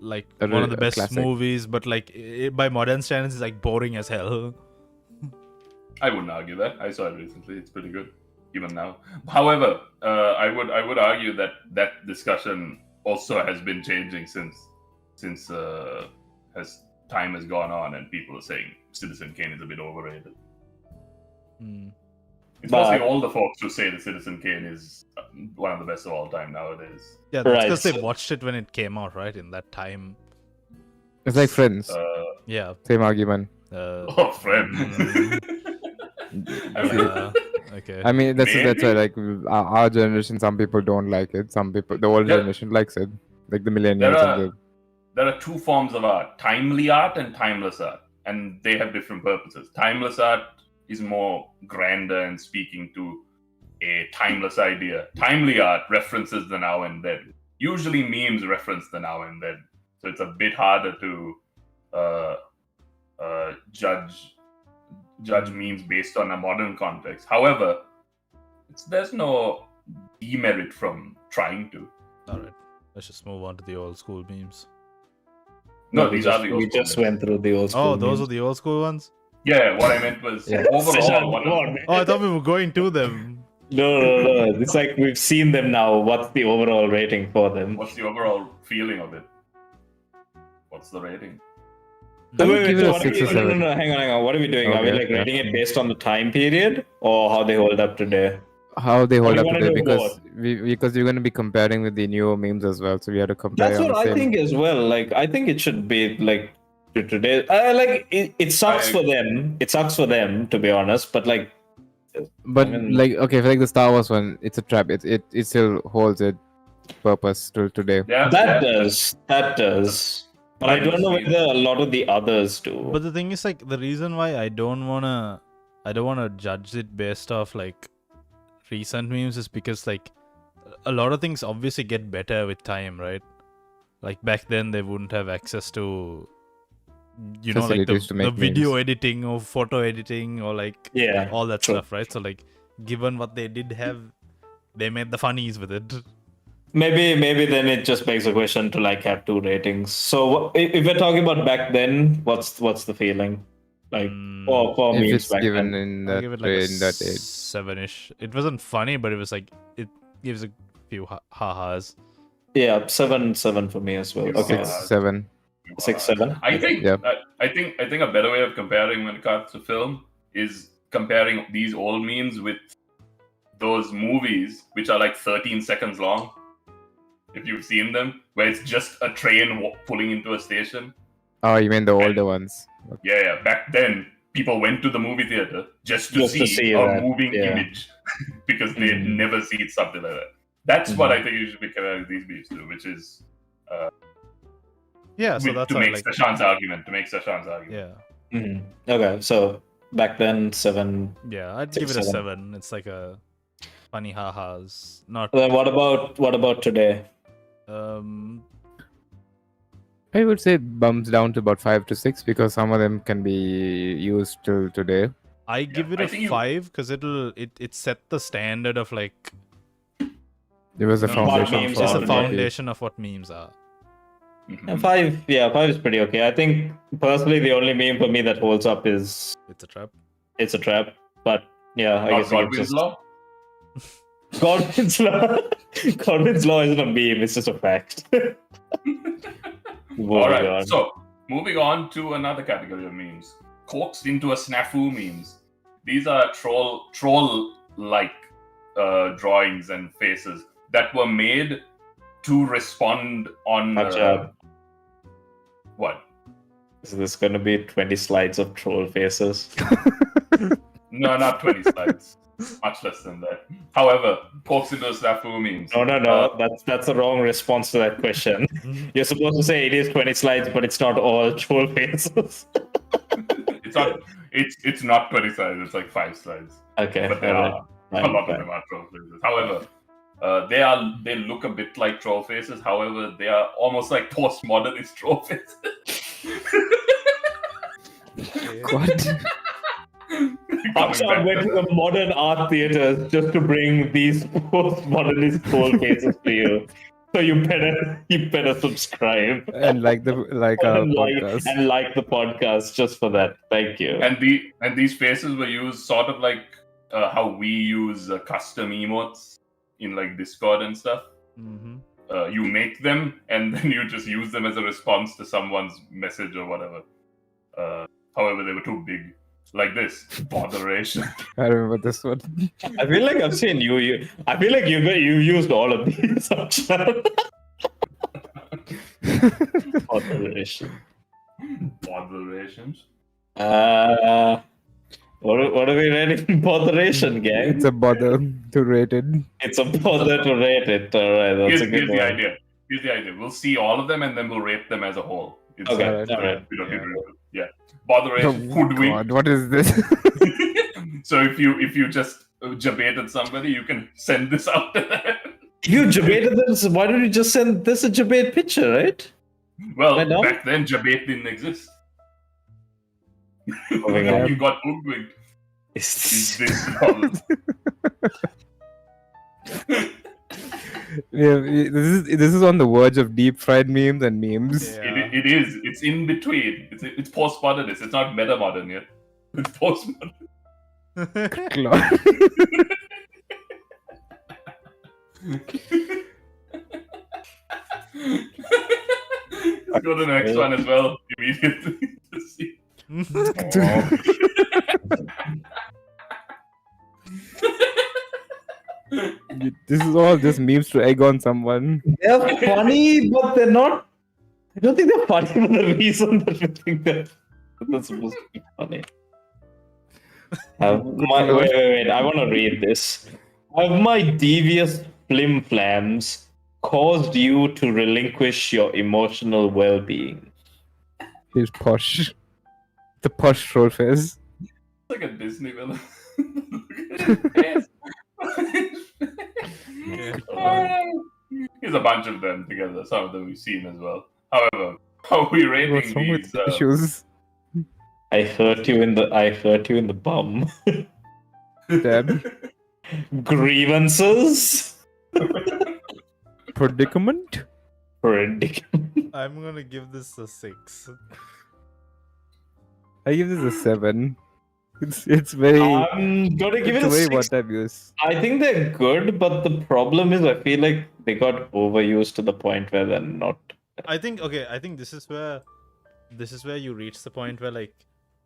Speaker 2: like
Speaker 3: A
Speaker 2: one of the
Speaker 3: a
Speaker 2: best
Speaker 3: classic.
Speaker 2: movies, but like by modern standards, it's like boring as hell.
Speaker 1: I wouldn't argue that. I saw it recently. It's pretty good, even now. However, I would argue that discussion also has been changing since time has gone on and people are saying Citizen Kane is a bit overrated.
Speaker 2: Hmm.
Speaker 1: It's
Speaker 4: But-
Speaker 1: mostly all the folks who say that Citizen Kane is one of the best of all time nowadays.
Speaker 2: Yeah, that's
Speaker 4: Right,
Speaker 2: because they
Speaker 4: so-
Speaker 2: watched it when it came out, right? In that time.
Speaker 3: It's like Friends.
Speaker 2: Yeah.
Speaker 3: Same argument.
Speaker 1: Oh, friend. I mean,
Speaker 2: Okay.
Speaker 3: I mean that's why
Speaker 1: Maybe.
Speaker 3: like our generation, some people don't like it. Some people, the older
Speaker 1: Yeah.
Speaker 3: generation likes it. Like the millennials
Speaker 1: There
Speaker 3: and
Speaker 1: there are two forms of art: timely art and timeless art, and they have different purposes. Timeless art is more grander and speaking to a timeless idea. Timely art references the now and then. Usually, memes reference the now and then, so it's a bit harder to judge memes based on a modern context. However, there's no demerit from trying to.
Speaker 2: All right. Let's just move on to the old school memes.
Speaker 1: No,
Speaker 4: we
Speaker 1: these
Speaker 4: just,
Speaker 1: are the old
Speaker 4: we just
Speaker 1: school
Speaker 4: went through the old school.
Speaker 2: Oh, those
Speaker 4: memes.
Speaker 2: are the old school ones?
Speaker 1: Yeah, what I meant was
Speaker 3: Yeah.
Speaker 1: overall.
Speaker 4: Seshan,
Speaker 1: what
Speaker 4: come on, man.
Speaker 2: Oh, I thought we were going to them.
Speaker 4: No. It's like we've seen them now. What's the overall rating for them?
Speaker 1: What's the overall feeling of it? What's the rating?
Speaker 3: I would give it
Speaker 4: so
Speaker 3: a
Speaker 4: what are
Speaker 3: 6
Speaker 4: we-
Speaker 3: or 7.
Speaker 4: No, hang on. What are we doing? Are we
Speaker 3: Okay,
Speaker 4: like
Speaker 3: yeah.
Speaker 4: rating it based on the time period or how they hold up today?
Speaker 3: how they hold
Speaker 4: we
Speaker 3: up
Speaker 4: wanna
Speaker 3: today,
Speaker 4: know
Speaker 3: because we're going to be comparing with the newer memes as well, so we have to compare.
Speaker 4: That's
Speaker 3: on
Speaker 4: what
Speaker 3: the
Speaker 4: I
Speaker 3: same.
Speaker 4: think as well. Like, I think it should be like to today. Like, it sucks for them. It sucks for them, to be honest. But like,
Speaker 3: But
Speaker 4: I mean-
Speaker 3: like, okay, for like the Star Wars one, it's a trap. It still holds its purpose till today.
Speaker 1: Yeah,
Speaker 4: that
Speaker 1: yeah.
Speaker 4: does. But I don't know whether a lot of the others do.
Speaker 2: But the thing is, like, the reason why I don't wanna judge it based off like recent memes is because like a lot of things obviously get better with time, right? Like back then they wouldn't have access to, you know, like
Speaker 3: Facilities to
Speaker 2: the
Speaker 3: make
Speaker 2: video
Speaker 3: memes.
Speaker 2: editing or photo editing or like
Speaker 4: Yeah,
Speaker 2: all that
Speaker 4: true.
Speaker 2: stuff, right? So like, given what they did have, they made the funnies with it.
Speaker 4: Maybe then it just begs a question to like have 2 ratings. So if we're talking about back then, what's the feeling like for
Speaker 3: If
Speaker 4: memes
Speaker 3: it's
Speaker 4: back
Speaker 3: given
Speaker 4: then?
Speaker 3: in
Speaker 2: I'll
Speaker 3: that
Speaker 2: give it like a
Speaker 3: in that age,
Speaker 2: 7-ish. It wasn't funny, but it was like it gives a few ha-has.
Speaker 4: Yeah, 7 for me as well. Okay,
Speaker 3: 6, 7.
Speaker 4: 6, 7.
Speaker 1: I think
Speaker 3: Yeah.
Speaker 1: I think a better way of comparing when it comes to film is comparing these old memes with those movies which are like 13 seconds long. If you've seen them, where it's just a train pulling into a station.
Speaker 3: Oh, you mean the older ones?
Speaker 1: Yeah. Back then, people went to the movie theater just to
Speaker 4: Just to
Speaker 1: see
Speaker 4: see
Speaker 1: a
Speaker 4: that,
Speaker 1: moving
Speaker 4: yeah.
Speaker 1: image because they'd
Speaker 4: Mhm.
Speaker 1: never seen something like that. That's what I think you should be comparing these memes to, which is
Speaker 2: Yeah, so that's
Speaker 1: to
Speaker 2: how,
Speaker 1: make
Speaker 2: like,
Speaker 1: Seshan's argument. To make Seshan's argument.
Speaker 2: yeah.
Speaker 4: Okay, so back then 7.
Speaker 2: Yeah, I'd
Speaker 4: 6,
Speaker 2: give it a
Speaker 4: 7.
Speaker 2: 7. It's like a funny ha-has. Not
Speaker 4: Then what about today?
Speaker 3: I would say it bumps down to about 5 to 6 because some of them can be used till today.
Speaker 2: I give it
Speaker 1: I
Speaker 2: a
Speaker 1: think you-
Speaker 2: 5 because it set the standard of like
Speaker 3: It was a
Speaker 1: No,
Speaker 3: foundation.
Speaker 4: memes
Speaker 3: for
Speaker 2: it's
Speaker 4: are
Speaker 2: a
Speaker 3: all
Speaker 2: foundation of what memes are.
Speaker 1: Mhm.
Speaker 4: And 5 is pretty okay. I think personally the only meme for me that holds up is
Speaker 2: It's a trap.
Speaker 4: it's a trap. But yeah, I
Speaker 1: Not
Speaker 4: guess you could
Speaker 1: Godwin's
Speaker 4: just
Speaker 1: law.
Speaker 4: Godwin's law. Godwin's law isn't a meme, it's just a fact.
Speaker 1: All right. So moving on to another category of memes, coaxed into a snafu memes. These are troll-like drawings and faces that were made to respond on
Speaker 4: Akshan,
Speaker 1: what?
Speaker 4: is this gonna be 20 slides of troll faces?
Speaker 1: No, not 20 slides. Much less than that. However, coaxed into a snafu memes.
Speaker 4: No. That's the wrong response to that question. You're supposed to say it is 20 slides, but it's not all troll faces.
Speaker 1: It's not 20 slides. It's like 5 slides.
Speaker 4: Okay.
Speaker 1: But there are a lot of them are troll faces. However, they look a bit like troll faces. However, they are almost like postmodernist troll faces.
Speaker 3: What?
Speaker 4: Akshan went to the modern art theaters just to bring these postmodernist troll faces to you. So you better subscribe
Speaker 3: And like our
Speaker 4: and
Speaker 3: podcast.
Speaker 4: like the podcast just for that. Thank you.
Speaker 1: And these faces were used sort of like how we use custom emotes in like Discord and stuff.
Speaker 2: Mm-hmm.
Speaker 1: You make them and then you just use them as a response to someone's message or whatever. However, they were too big. Like this, botheration.
Speaker 3: I remember this one.
Speaker 4: I feel like I've seen you. I feel like you used all of these. Akshan. Botheration.
Speaker 1: Botherations.
Speaker 4: What are we rating botheration, gang?
Speaker 3: It's a bother to rate it.
Speaker 4: It's a bother to rate it. All right, that's a good
Speaker 1: Here's the
Speaker 4: one.
Speaker 1: idea. Here's the idea. We'll see all of them and then we'll rate them as a whole. It's
Speaker 4: Okay,
Speaker 3: all
Speaker 4: right.
Speaker 1: we don't
Speaker 4: Yeah.
Speaker 1: get rid of it. Yeah. Botheration.
Speaker 3: Oh,
Speaker 1: Hoodwink.
Speaker 3: God, what is this?
Speaker 1: So if you just debated somebody, you can send this out to them.
Speaker 4: You debated this. Why don't you just send this a debate picture, right?
Speaker 1: Well,
Speaker 4: Right now?
Speaker 1: back then, debate didn't exist.
Speaker 4: Oh my God.
Speaker 1: You got hoodwinked. Is
Speaker 4: It's-
Speaker 1: this called?
Speaker 3: Yeah, this is on the verge of deep fried memes and memes.
Speaker 2: Yeah.
Speaker 1: It is. It's in between. It's postmodernist. It's not meta modern yet. It's postmodern.
Speaker 3: Claw-
Speaker 1: Let's go to the next one as well immediately. To see.
Speaker 3: This is all just memes to egg on someone.
Speaker 4: They're funny, but they're not. I don't think they're funny for the reason that we think they're supposed to be funny. Wait. I want to read this. Have my devious flim flams caused you to relinquish your emotional well being?
Speaker 3: He's posh. The posh troll face.
Speaker 1: It's like a Disney villain. Yes. Here's a bunch of them together. Some of them we've seen as well. However, how are we rating
Speaker 3: What's wrong with
Speaker 1: these?
Speaker 3: issues?
Speaker 4: I hurt you in the bum.
Speaker 3: Deb.
Speaker 4: Grievances?
Speaker 3: Predicament?
Speaker 4: Predicament.
Speaker 2: I'm gonna give this a 6.
Speaker 3: I give this a 7. It's very.
Speaker 4: I'm gonna give it
Speaker 3: it's
Speaker 4: a
Speaker 3: very
Speaker 4: 6.
Speaker 3: what I've used.
Speaker 4: I think they're good, but the problem is I feel like they got overused to the point where they're not.
Speaker 2: I think this is where you reach the point where like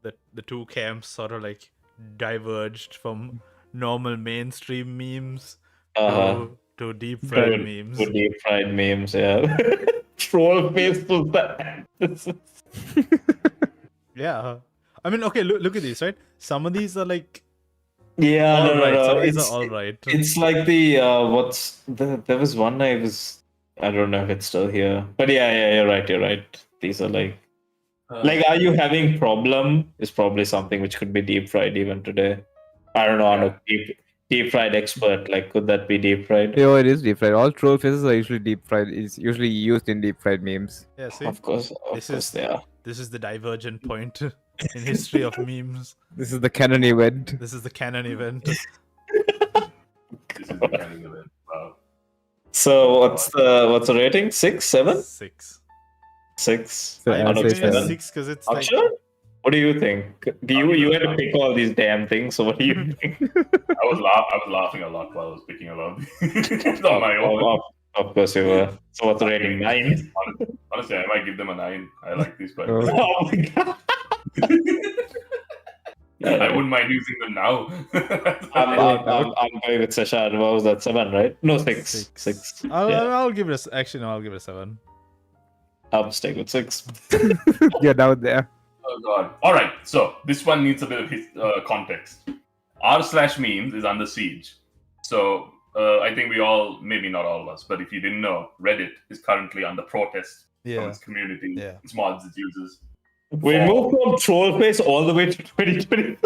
Speaker 2: the two camps sort of like diverged from normal mainstream memes to deep fried memes.
Speaker 4: To deep fried memes, yeah. Troll face to that.
Speaker 2: Yeah. I mean, okay, look at these, right? Some of these are like
Speaker 4: Yeah,
Speaker 2: all right.
Speaker 4: no.
Speaker 2: Some of these
Speaker 4: It's,
Speaker 2: are all right.
Speaker 4: it's like the there was one I don't know if it's still here. But yeah, you're right. These are like are you having problem is probably something which could be deep fried even today. I don't know, Anuk. deep fried expert. Like, could that be deep fried?
Speaker 3: Oh, it is deep fried. All troll faces are usually deep fried. It's usually used in deep fried memes.
Speaker 2: Yeah, see?
Speaker 4: Of course they are.
Speaker 2: This is the divergent point in history of memes.
Speaker 3: This is the canon event.
Speaker 2: This is the canon event.
Speaker 1: This is the kind of event. Wow.
Speaker 4: So what's the rating? 6, 7,
Speaker 2: 6.
Speaker 4: 6.
Speaker 3: So
Speaker 2: I
Speaker 3: I'll
Speaker 2: would
Speaker 3: say
Speaker 2: say
Speaker 3: 7.
Speaker 2: 6 because it's like...
Speaker 4: Akshan? What do you think? You had to pick all these damn things. So what do you think?
Speaker 1: I was laughing a lot while I was picking a lot. It's on my own.
Speaker 4: Of course you were. So what's the rating? 9.
Speaker 1: Honestly, I might give them a 9. I like these quite
Speaker 3: Oh.
Speaker 1: well.
Speaker 4: Oh my god.
Speaker 1: I wouldn't mind using them now.
Speaker 4: I'm going with Seshan. What was that? 7, right? No, 6. 6.
Speaker 2: I'll give it a... Actually, no, I'll give it a 7.
Speaker 4: I'm staying with 6.
Speaker 3: You're down there.
Speaker 1: Oh god. Alright, so this one needs a bit of context. r/memes is under siege. So I think we all, maybe not all of us, but if you didn't know, Reddit is currently under protest from
Speaker 2: Yeah.
Speaker 1: its community,
Speaker 2: Yeah.
Speaker 1: its mods, its users.
Speaker 4: We moved from troll face all the way to 2020.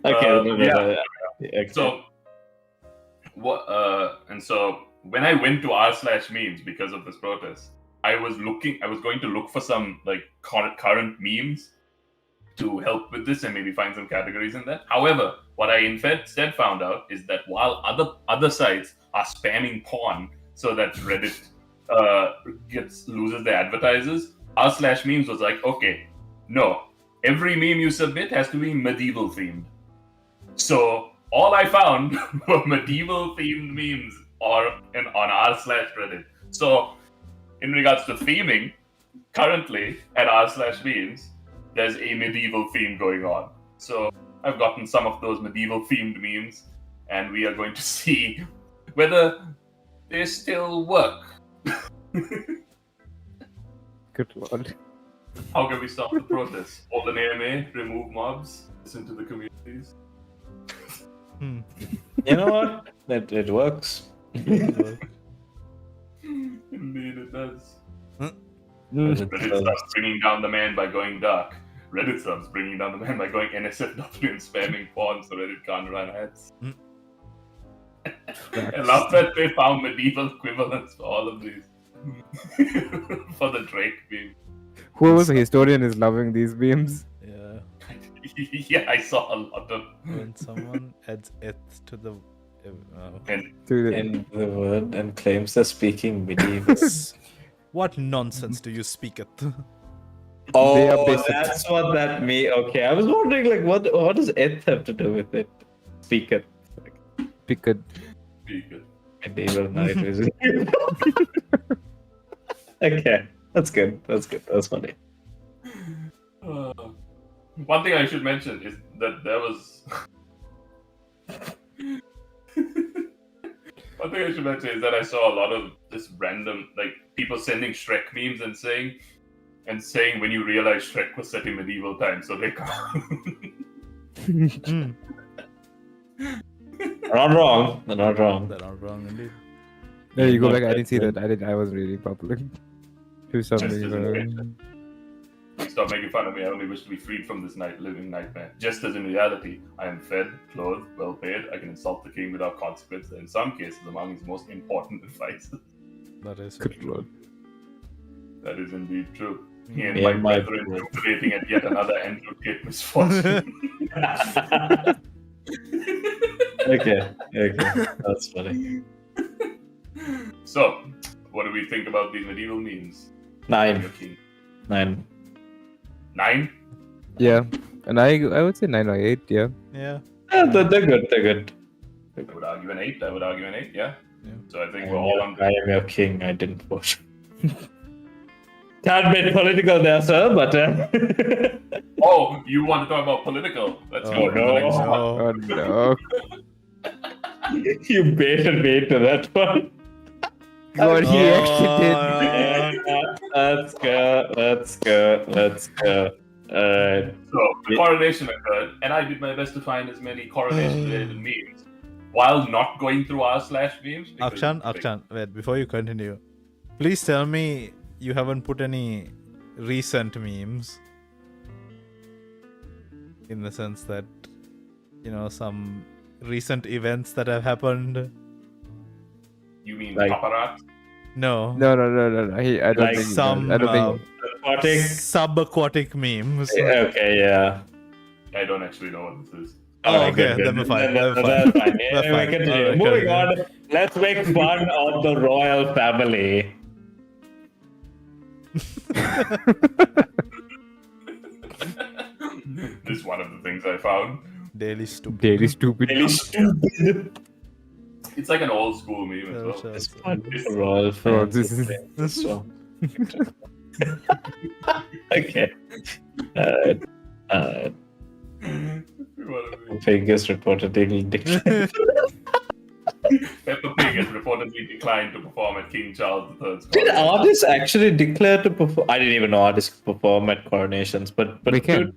Speaker 4: Okay.
Speaker 1: yeah.
Speaker 4: Okay.
Speaker 1: So what? And so when I went to r/memes because of this protest, I was going to look for some like current memes to help with this and maybe find some categories in that. However, what I instead found out is that while other sites are spamming porn so that Reddit loses their advertisers, r/memes was like, okay, no, every meme you submit has to be medieval themed. So all I found were medieval themed memes on r/Reddit. So in regards to theming, currently at r/memes, there's a medieval theme going on. So I've gotten some of those medieval themed memes, and we are going to see whether they still work.
Speaker 3: Good lord.
Speaker 1: How can we stop the protest? Hold an AMA, remove mobs, listen to the communities.
Speaker 2: Hmm.
Speaker 4: You know what? It works.
Speaker 1: Indeed, it does. Reddit starts bringing down the man by going dark. Reddit starts bringing down the man by going NSFW and spamming porn so Reddit can't run ads. I love that they found medieval equivalents for all of these. For the Drake meme.
Speaker 3: Whoever's a historian is loving these memes.
Speaker 2: Yeah.
Speaker 1: Yeah, I saw a lot of.
Speaker 2: When someone adds it to the...
Speaker 3: To the-
Speaker 4: In the word and claims they're speaking medieval.
Speaker 2: What nonsense do you speak at?
Speaker 3: They
Speaker 4: Oh,
Speaker 3: are basic.
Speaker 4: that's what that means. Okay, I was wondering, like, what does eth have to do with it? Speak it.
Speaker 3: Pick a
Speaker 1: Be good.
Speaker 4: Medieval night vision. Okay, that's good. That's good. That's funny.
Speaker 1: One thing I should mention is that there was. One thing I should mention is that I saw a lot of just random, like, people sending Shrek memes and saying when you realize Shrek was set in medieval times, so they can't.
Speaker 4: They're not wrong. They're not wrong.
Speaker 2: They're not wrong indeed.
Speaker 3: There you go
Speaker 4: Not
Speaker 3: back. I
Speaker 4: that
Speaker 3: didn't see
Speaker 4: good.
Speaker 3: that. I wasn't reading properly. Do
Speaker 1: Just
Speaker 3: something.
Speaker 1: as in Stop making fun of me. I only wish to be freed from this living nightmare. Just as in reality, I am fed, clothed, well paid. I can insult the king without consequence. And in some cases, among his most important advices.
Speaker 2: That is
Speaker 3: Good lord.
Speaker 1: That is indeed true. He and
Speaker 4: Yeah,
Speaker 1: my
Speaker 4: my
Speaker 1: brethren
Speaker 4: lord.
Speaker 1: jubilating at yet another ActionCaterer misfortune.
Speaker 4: Okay, that's funny.
Speaker 1: So, what do we think about these medieval memes?
Speaker 4: 9.
Speaker 1: Your king.
Speaker 4: 9.
Speaker 1: 9?
Speaker 3: Yeah, and I would say 9 or 8. Yeah.
Speaker 2: Yeah.
Speaker 4: Yeah, they're good. They're good.
Speaker 1: I would argue an 8. Yeah.
Speaker 2: Yeah.
Speaker 1: So I think we're all on.
Speaker 4: I am your king. I didn't vote. Can't be political there, sir, but.
Speaker 1: Oh, you want to talk about political? Let's
Speaker 2: Oh,
Speaker 1: go to the next one.
Speaker 3: Oh no.
Speaker 4: You baited me into that one.
Speaker 3: God, he actually did.
Speaker 4: Let's go. Alright.
Speaker 1: So, the coronation occurred, and I did my best to find as many coronation-related memes while not going through r/memes. because-
Speaker 2: Akshan, wait, before you continue, please tell me you haven't put any recent memes. In the sense that, some recent events that have happened.
Speaker 1: You mean
Speaker 4: Like-
Speaker 1: paparazzi?
Speaker 2: No.
Speaker 3: No. I don't
Speaker 4: Like
Speaker 3: think.
Speaker 2: some
Speaker 3: I don't think.
Speaker 4: Aquatic.
Speaker 2: subaquatic memes.
Speaker 4: Okay, yeah.
Speaker 1: I don't actually know what this is.
Speaker 2: Oh,
Speaker 4: Alright,
Speaker 2: okay,
Speaker 4: good.
Speaker 2: then we're fine.
Speaker 4: Then
Speaker 2: Then we're
Speaker 4: that's
Speaker 2: fine.
Speaker 4: fine. Yeah,
Speaker 2: We're
Speaker 4: we
Speaker 2: fine.
Speaker 4: continue.
Speaker 2: Alright,
Speaker 4: Moving
Speaker 2: continue.
Speaker 4: on. Let's make fun of the royal family.
Speaker 1: This is one of the things I found.
Speaker 2: Daily stupid.
Speaker 3: Daily stupid.
Speaker 4: Really stupid.
Speaker 1: It's like an old school meme as well.
Speaker 4: It's fun. Royal
Speaker 3: Oh,
Speaker 4: family.
Speaker 3: this is.
Speaker 4: So. Okay. Alright.
Speaker 1: Whatever.
Speaker 4: Pig is reportedly declared.
Speaker 1: Peppa Pig has reportedly declined to perform at King Charles III's
Speaker 4: Did
Speaker 1: coronation.
Speaker 4: artists actually declare to perform? I didn't even know artists perform at coronations, but
Speaker 3: They can.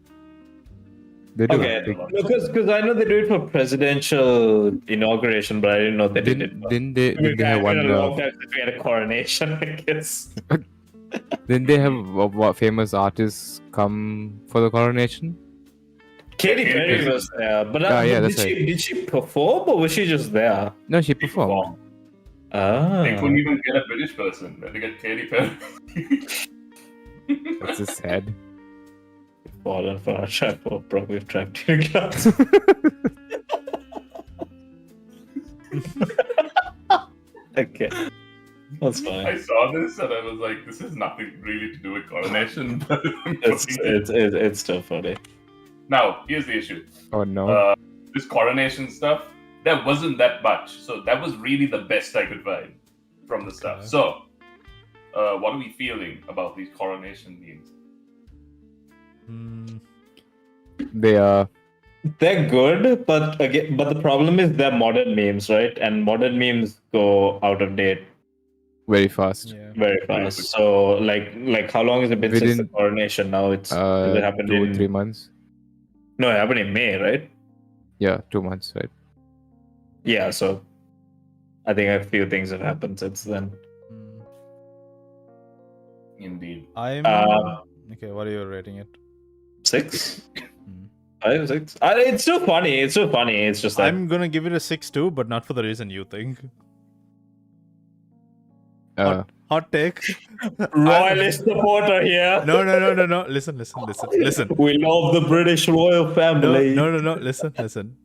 Speaker 3: They do.
Speaker 4: Okay,
Speaker 3: They-
Speaker 4: because I know they do it for presidential inauguration, but I didn't know they did it.
Speaker 3: Didn't they have one?
Speaker 4: Been a long time since we had a coronation, I guess.
Speaker 3: Didn't they have what famous artists come for the coronation?
Speaker 4: Katy Perry was there, but
Speaker 3: yeah,
Speaker 4: did
Speaker 3: that's
Speaker 4: she did she perform or was she just there?
Speaker 3: No, she performed.
Speaker 4: Ah,
Speaker 1: They couldn't even get a British person. They had to get Katy Perry.
Speaker 3: That's just sad.
Speaker 4: fallen for our trap or probably trapped in a glass. Okay, that's
Speaker 1: I
Speaker 4: fine.
Speaker 1: saw this and I was like, this has nothing really to do with coronation. But
Speaker 4: It's still funny.
Speaker 1: Now, here's the issue.
Speaker 3: Oh no.
Speaker 1: This coronation stuff, there wasn't that much. So that was really the best I could find from the stuff.
Speaker 2: Okay.
Speaker 1: So, what are we feeling about these coronation memes?
Speaker 2: Mm,
Speaker 3: They are.
Speaker 4: They're good, but the problem is they're modern memes, right? And modern memes go out of date
Speaker 3: very fast.
Speaker 2: yeah.
Speaker 4: very fast. So, like how long has it been since the
Speaker 3: Within-
Speaker 4: coronation? Now it's it happened
Speaker 3: 2 or
Speaker 4: in
Speaker 3: 3 months.
Speaker 4: no, it happened in May, right?
Speaker 3: Yeah, 2 months, right?
Speaker 4: Yeah. So, I think a few things have happened since then.
Speaker 2: Mm.
Speaker 1: Indeed.
Speaker 2: I'm okay. What are you rating it?
Speaker 4: 6,
Speaker 2: Mm.
Speaker 4: 5, 6. It's still funny. It's still funny. It's just that
Speaker 2: I'm gonna give it a 6 too, but not for the reason you think. Hot take.
Speaker 4: royalist supporter here.
Speaker 2: No. Listen.
Speaker 4: We love the British royal
Speaker 2: No,
Speaker 4: family.
Speaker 2: no. Listen.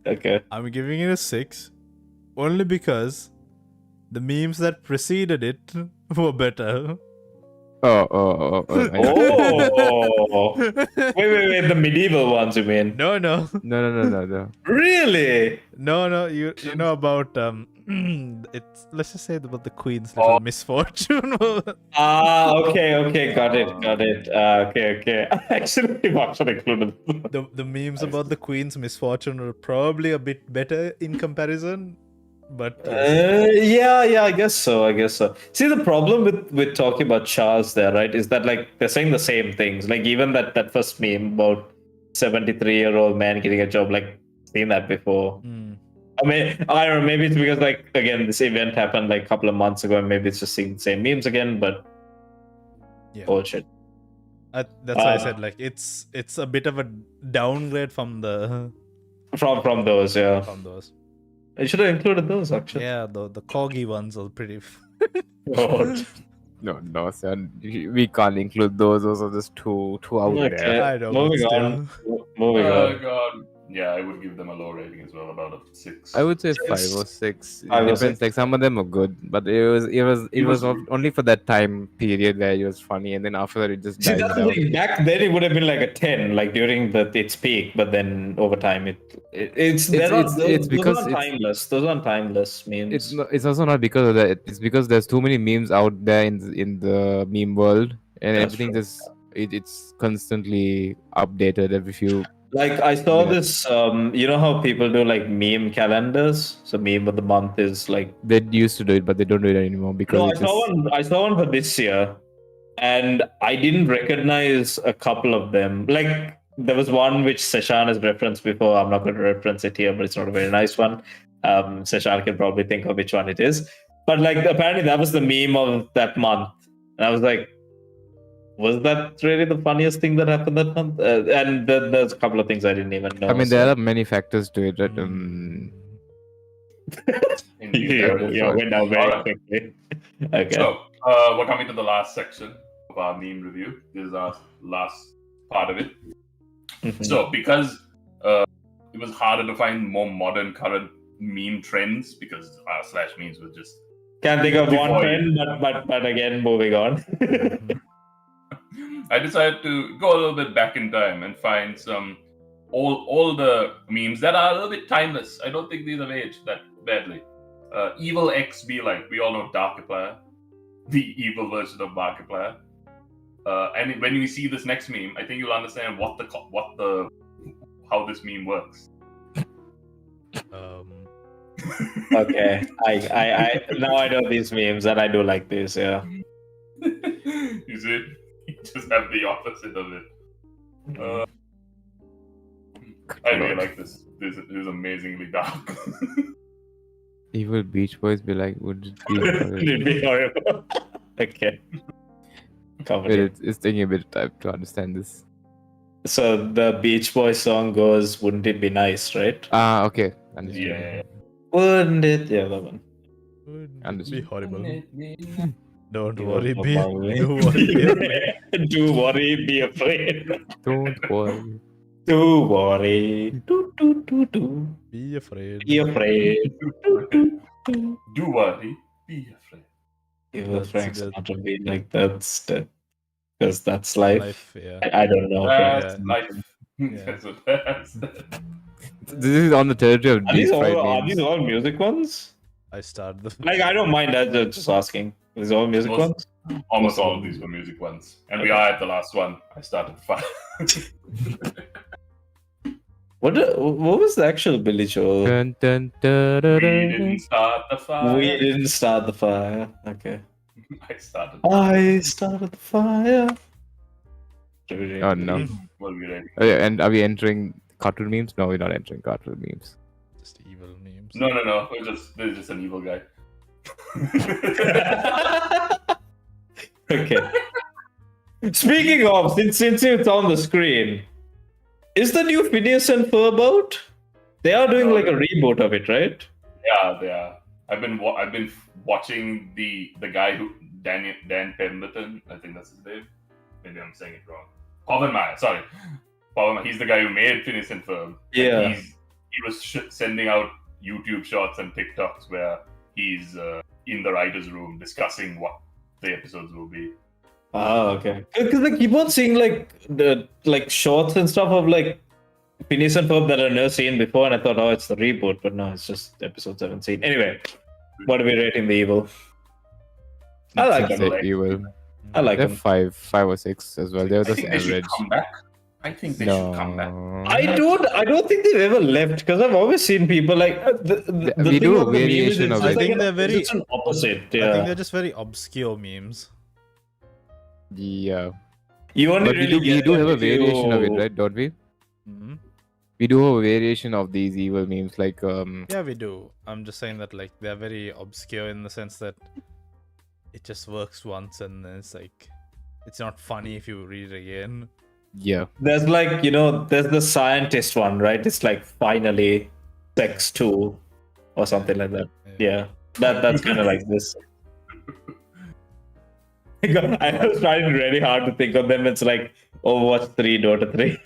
Speaker 4: Okay.
Speaker 2: I'm giving it a 6 only because the memes that preceded it were better.
Speaker 3: Oh.
Speaker 4: Oh. Wait. The medieval ones, you mean?
Speaker 2: No.
Speaker 3: No.
Speaker 4: Really?
Speaker 2: No. You know about it's let's just say about the Queen's little misfortune.
Speaker 4: Okay. Got it. Okay. Actually, Akshan included.
Speaker 2: the memes about the Queen's misfortune are probably a bit better in comparison, but
Speaker 4: Yeah, I guess so. See, the problem with talking about Charles there, right, is that like they're saying the same things. Like even that first meme about 73-year-old man getting a job, like seen that before.
Speaker 2: Mm.
Speaker 4: I mean, I don't know. Maybe it's because like again, this event happened like a couple of months ago, and maybe it's just seeing the same memes again. But
Speaker 2: Yeah.
Speaker 4: bullshit.
Speaker 2: That's why I said like it's a bit of a downgrade from the
Speaker 4: From those, yeah.
Speaker 2: from those.
Speaker 4: I should have included those actually.
Speaker 2: Yeah, the corgi ones are pretty.
Speaker 4: God.
Speaker 3: No, sir. We can't include those. Those are just too out
Speaker 4: Okay.
Speaker 3: there.
Speaker 2: I know, but
Speaker 4: Moving
Speaker 2: still.
Speaker 4: on. Moving
Speaker 1: Oh
Speaker 4: on.
Speaker 1: god. Yeah, I would give them a low rating as well, about a 6.
Speaker 3: I would say 5 or 6. It
Speaker 4: 5 or
Speaker 3: depends.
Speaker 4: 6.
Speaker 3: Like some of them are good, but it was only for that time period where it was funny, and then after that it just
Speaker 4: See,
Speaker 3: died
Speaker 4: that's the
Speaker 3: down.
Speaker 4: thing. Back then, it would have been like a 10, like during its peak. But then over time, it's
Speaker 3: because
Speaker 4: those aren't
Speaker 3: it's-
Speaker 4: timeless. Those aren't timeless memes.
Speaker 3: It's also not because of that. It's because there's too many memes out there in the meme world, and
Speaker 4: That's
Speaker 3: everything
Speaker 4: true.
Speaker 3: just it's constantly updated every few.
Speaker 4: Like I saw
Speaker 3: Yeah.
Speaker 4: this. You know how people do like meme calendars. So meme of the month is like.
Speaker 3: They used to do it, but they don't do it anymore because
Speaker 4: No, I
Speaker 3: it's just,
Speaker 4: saw one. I saw one for this year, and I didn't recognize a couple of them. Like there was one which Seshan has referenced before. I'm not going to reference it here, but it's not a very nice one. Seshan can probably think of which one it is. But like apparently that was the meme of that month, and I was like, was that really the funniest thing that happened that month? And then there's a couple of things I didn't even know.
Speaker 3: I mean,
Speaker 4: so-
Speaker 3: there are many factors to it. Right?
Speaker 1: Indeed,
Speaker 4: yeah,
Speaker 1: there is.
Speaker 4: yeah, went down very
Speaker 1: Alright.
Speaker 4: quickly. Okay.
Speaker 1: So, we're coming to the last section of our meme review. This is our last part of it.
Speaker 4: Mhm.
Speaker 1: So, because it was harder to find more modern, current meme trends, because our slash memes were just.
Speaker 4: Can't think of one
Speaker 1: Devoid.
Speaker 4: trend, but again, moving on.
Speaker 1: I decided to go a little bit back in time and find some all the memes that are a little bit timeless. I don't think these have aged that badly. Evil X be like, we all know Darkiplier, the evil version of Markiplier. And when you see this next meme, I think you'll understand how this meme works.
Speaker 4: Okay, I now I know these memes and I do like this. Yeah.
Speaker 1: You see, you just have the opposite of it. I really like this. This is amazingly dark.
Speaker 3: Evil Beach Boys be like, would it be?
Speaker 4: It'd be horrible. Okay. Covered
Speaker 3: Wait,
Speaker 4: it.
Speaker 3: it's taking a bit of time to understand this.
Speaker 4: So the Beach Boys song goes, "Wouldn't it be nice?" Right?
Speaker 3: Ah, okay. Understood.
Speaker 1: Yeah.
Speaker 4: Wouldn't it? Yeah, that one.
Speaker 2: Would be
Speaker 3: Understood.
Speaker 2: horrible. Don't
Speaker 4: You
Speaker 2: worry,
Speaker 4: won't
Speaker 2: be.
Speaker 4: know about
Speaker 2: Don't worry, be.
Speaker 4: it. Do worry, be afraid.
Speaker 3: Don't worry.
Speaker 4: Do worry. Do.
Speaker 2: Be afraid.
Speaker 4: Be afraid. Do.
Speaker 1: Do worry, be afraid.
Speaker 4: Evil
Speaker 2: That's
Speaker 4: Frank
Speaker 2: good.
Speaker 4: Sinatra be like that's that because that's life.
Speaker 2: Life, yeah.
Speaker 4: I don't know.
Speaker 1: That's
Speaker 2: Yeah.
Speaker 1: life.
Speaker 2: Yeah.
Speaker 1: That's what that's.
Speaker 3: This is on the territory of
Speaker 4: Are these
Speaker 3: deep fried
Speaker 4: all
Speaker 3: memes.
Speaker 4: music ones?
Speaker 2: I start the.
Speaker 4: Like I don't mind that. Just asking. These all music
Speaker 1: Most-
Speaker 4: ones?
Speaker 1: Almost all of these were music ones, and we are at the last one. I started fire.
Speaker 4: What was the actual Billy Joel?
Speaker 3: Dun, dun, dun, dun,
Speaker 1: We
Speaker 3: dun,
Speaker 1: didn't start the fire.
Speaker 4: We didn't start the fire. Okay.
Speaker 1: I started.
Speaker 4: I started the fire.
Speaker 3: Oh no.
Speaker 1: Well, we ready?
Speaker 3: Oh, yeah, and are we entering cartoon memes? No, we're not entering cartoon memes.
Speaker 2: Just evil memes.
Speaker 1: No. There's just an evil guy.
Speaker 4: Okay. Speaking of, since it's on the screen, is the new Phineas and Ferb out? They are doing like a reboot of it, right?
Speaker 1: Yeah, they are. I've been watching the guy who Dan Pemberton. I think that's his name. Maybe I'm saying it wrong. Povenmire, sorry. Povenmire. He's the guy who made Phineas and Ferb.
Speaker 4: Yeah.
Speaker 1: And he was sending out YouTube shorts and TikToks where he's in the writers' room discussing what the episodes will be.
Speaker 4: Oh, okay. Because I keep on seeing like the shorts and stuff of like Phineas and Ferb that I've never seen before, and I thought, oh, it's the reboot, but no, it's just episodes I haven't seen. Anyway, what are we rating the evil? I like
Speaker 3: Since
Speaker 4: them.
Speaker 3: they evil.
Speaker 4: I like
Speaker 3: They're
Speaker 4: them.
Speaker 3: five or six as well. They're
Speaker 1: I
Speaker 3: just
Speaker 1: think they should
Speaker 3: average.
Speaker 1: come back. I think they should come back.
Speaker 3: No.
Speaker 4: I don't think they've ever left because I've always seen people like the
Speaker 3: We
Speaker 4: thing
Speaker 3: do a
Speaker 4: about the meme is
Speaker 3: variation
Speaker 4: it's
Speaker 3: of
Speaker 4: just
Speaker 2: it. I think they're very-
Speaker 4: it's an opposite.
Speaker 2: I think
Speaker 4: Yeah,
Speaker 2: they're just very obscure memes.
Speaker 3: Yeah.
Speaker 4: you only
Speaker 3: But
Speaker 4: really
Speaker 3: we
Speaker 4: get
Speaker 3: do
Speaker 4: them
Speaker 3: have a
Speaker 4: if you-
Speaker 3: variation of it, right? Don't we?
Speaker 2: Mhm.
Speaker 3: We do have a variation of these evil memes, like
Speaker 2: Yeah, we do. I'm just saying that like they're very obscure in the sense that it just works once and then it's like it's not funny if you read it again.
Speaker 3: yeah.
Speaker 4: There's like there's the scientist one, right? It's like finally sex 2 or something like that. Yeah, that's kind of like this. I was trying really hard to think of them. It's like Overwatch 3, Dota 3.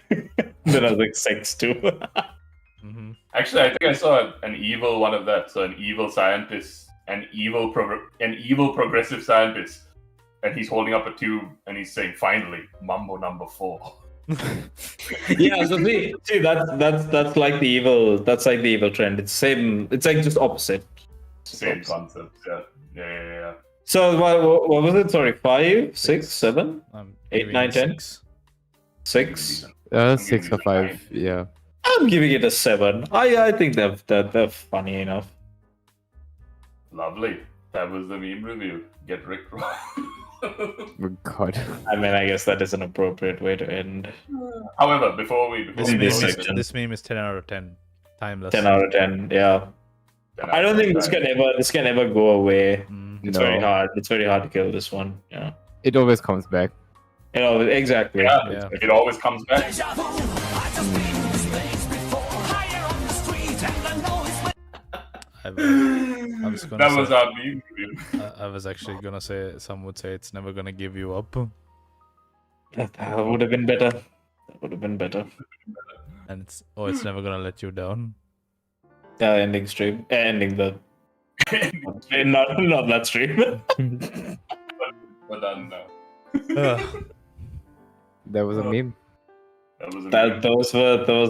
Speaker 4: Then I was like sex 2.
Speaker 2: Mm-hmm.
Speaker 1: Actually, I think I saw an evil one of that. So an evil scientist, an evil progressive scientist, and he's holding up a tube and he's saying, "Finally, Mambo number 4."
Speaker 4: Yeah, so see that's like the evil. That's like the evil trend. It's same. It's like just opposite.
Speaker 1: Same concept. Yeah.
Speaker 4: So what was it? Sorry, 5, 6, 7,
Speaker 2: I'm
Speaker 4: 8,
Speaker 2: giving
Speaker 4: 9,
Speaker 2: it
Speaker 4: 10?
Speaker 2: 6.
Speaker 4: 6.
Speaker 1: I'm
Speaker 3: 6
Speaker 1: giving
Speaker 3: or
Speaker 1: it a
Speaker 3: 5.
Speaker 1: 9.
Speaker 3: Yeah.
Speaker 4: I'm giving it a 7. I think they're funny enough.
Speaker 1: Lovely. That was the meme review. Get Rick
Speaker 3: Oh, God.
Speaker 4: I mean, I guess that is an appropriate way to end.
Speaker 1: However, before we
Speaker 2: This
Speaker 4: In
Speaker 2: meme,
Speaker 4: this
Speaker 2: is,
Speaker 4: section.
Speaker 2: this meme is 10 out of 10. Timeless.
Speaker 4: 10 out of 10. Yeah. I don't think this can ever go away.
Speaker 2: Mm.
Speaker 4: It's
Speaker 3: No.
Speaker 4: very hard. It's very hard to kill this one. Yeah.
Speaker 3: It always comes back.
Speaker 4: You know, exactly.
Speaker 1: Yeah, it always comes back.
Speaker 2: I was gonna
Speaker 1: That
Speaker 2: say,
Speaker 1: was our meme review.
Speaker 2: I was actually gonna say, some would say it's never gonna give you up,
Speaker 4: That would have been better. That would have been better.
Speaker 2: and it's never gonna let you down.
Speaker 4: Yeah, ending stream. Ending the. Not that stream.
Speaker 1: We're done now.
Speaker 3: That was a meme.
Speaker 1: That was a
Speaker 4: That
Speaker 1: meme.
Speaker 4: those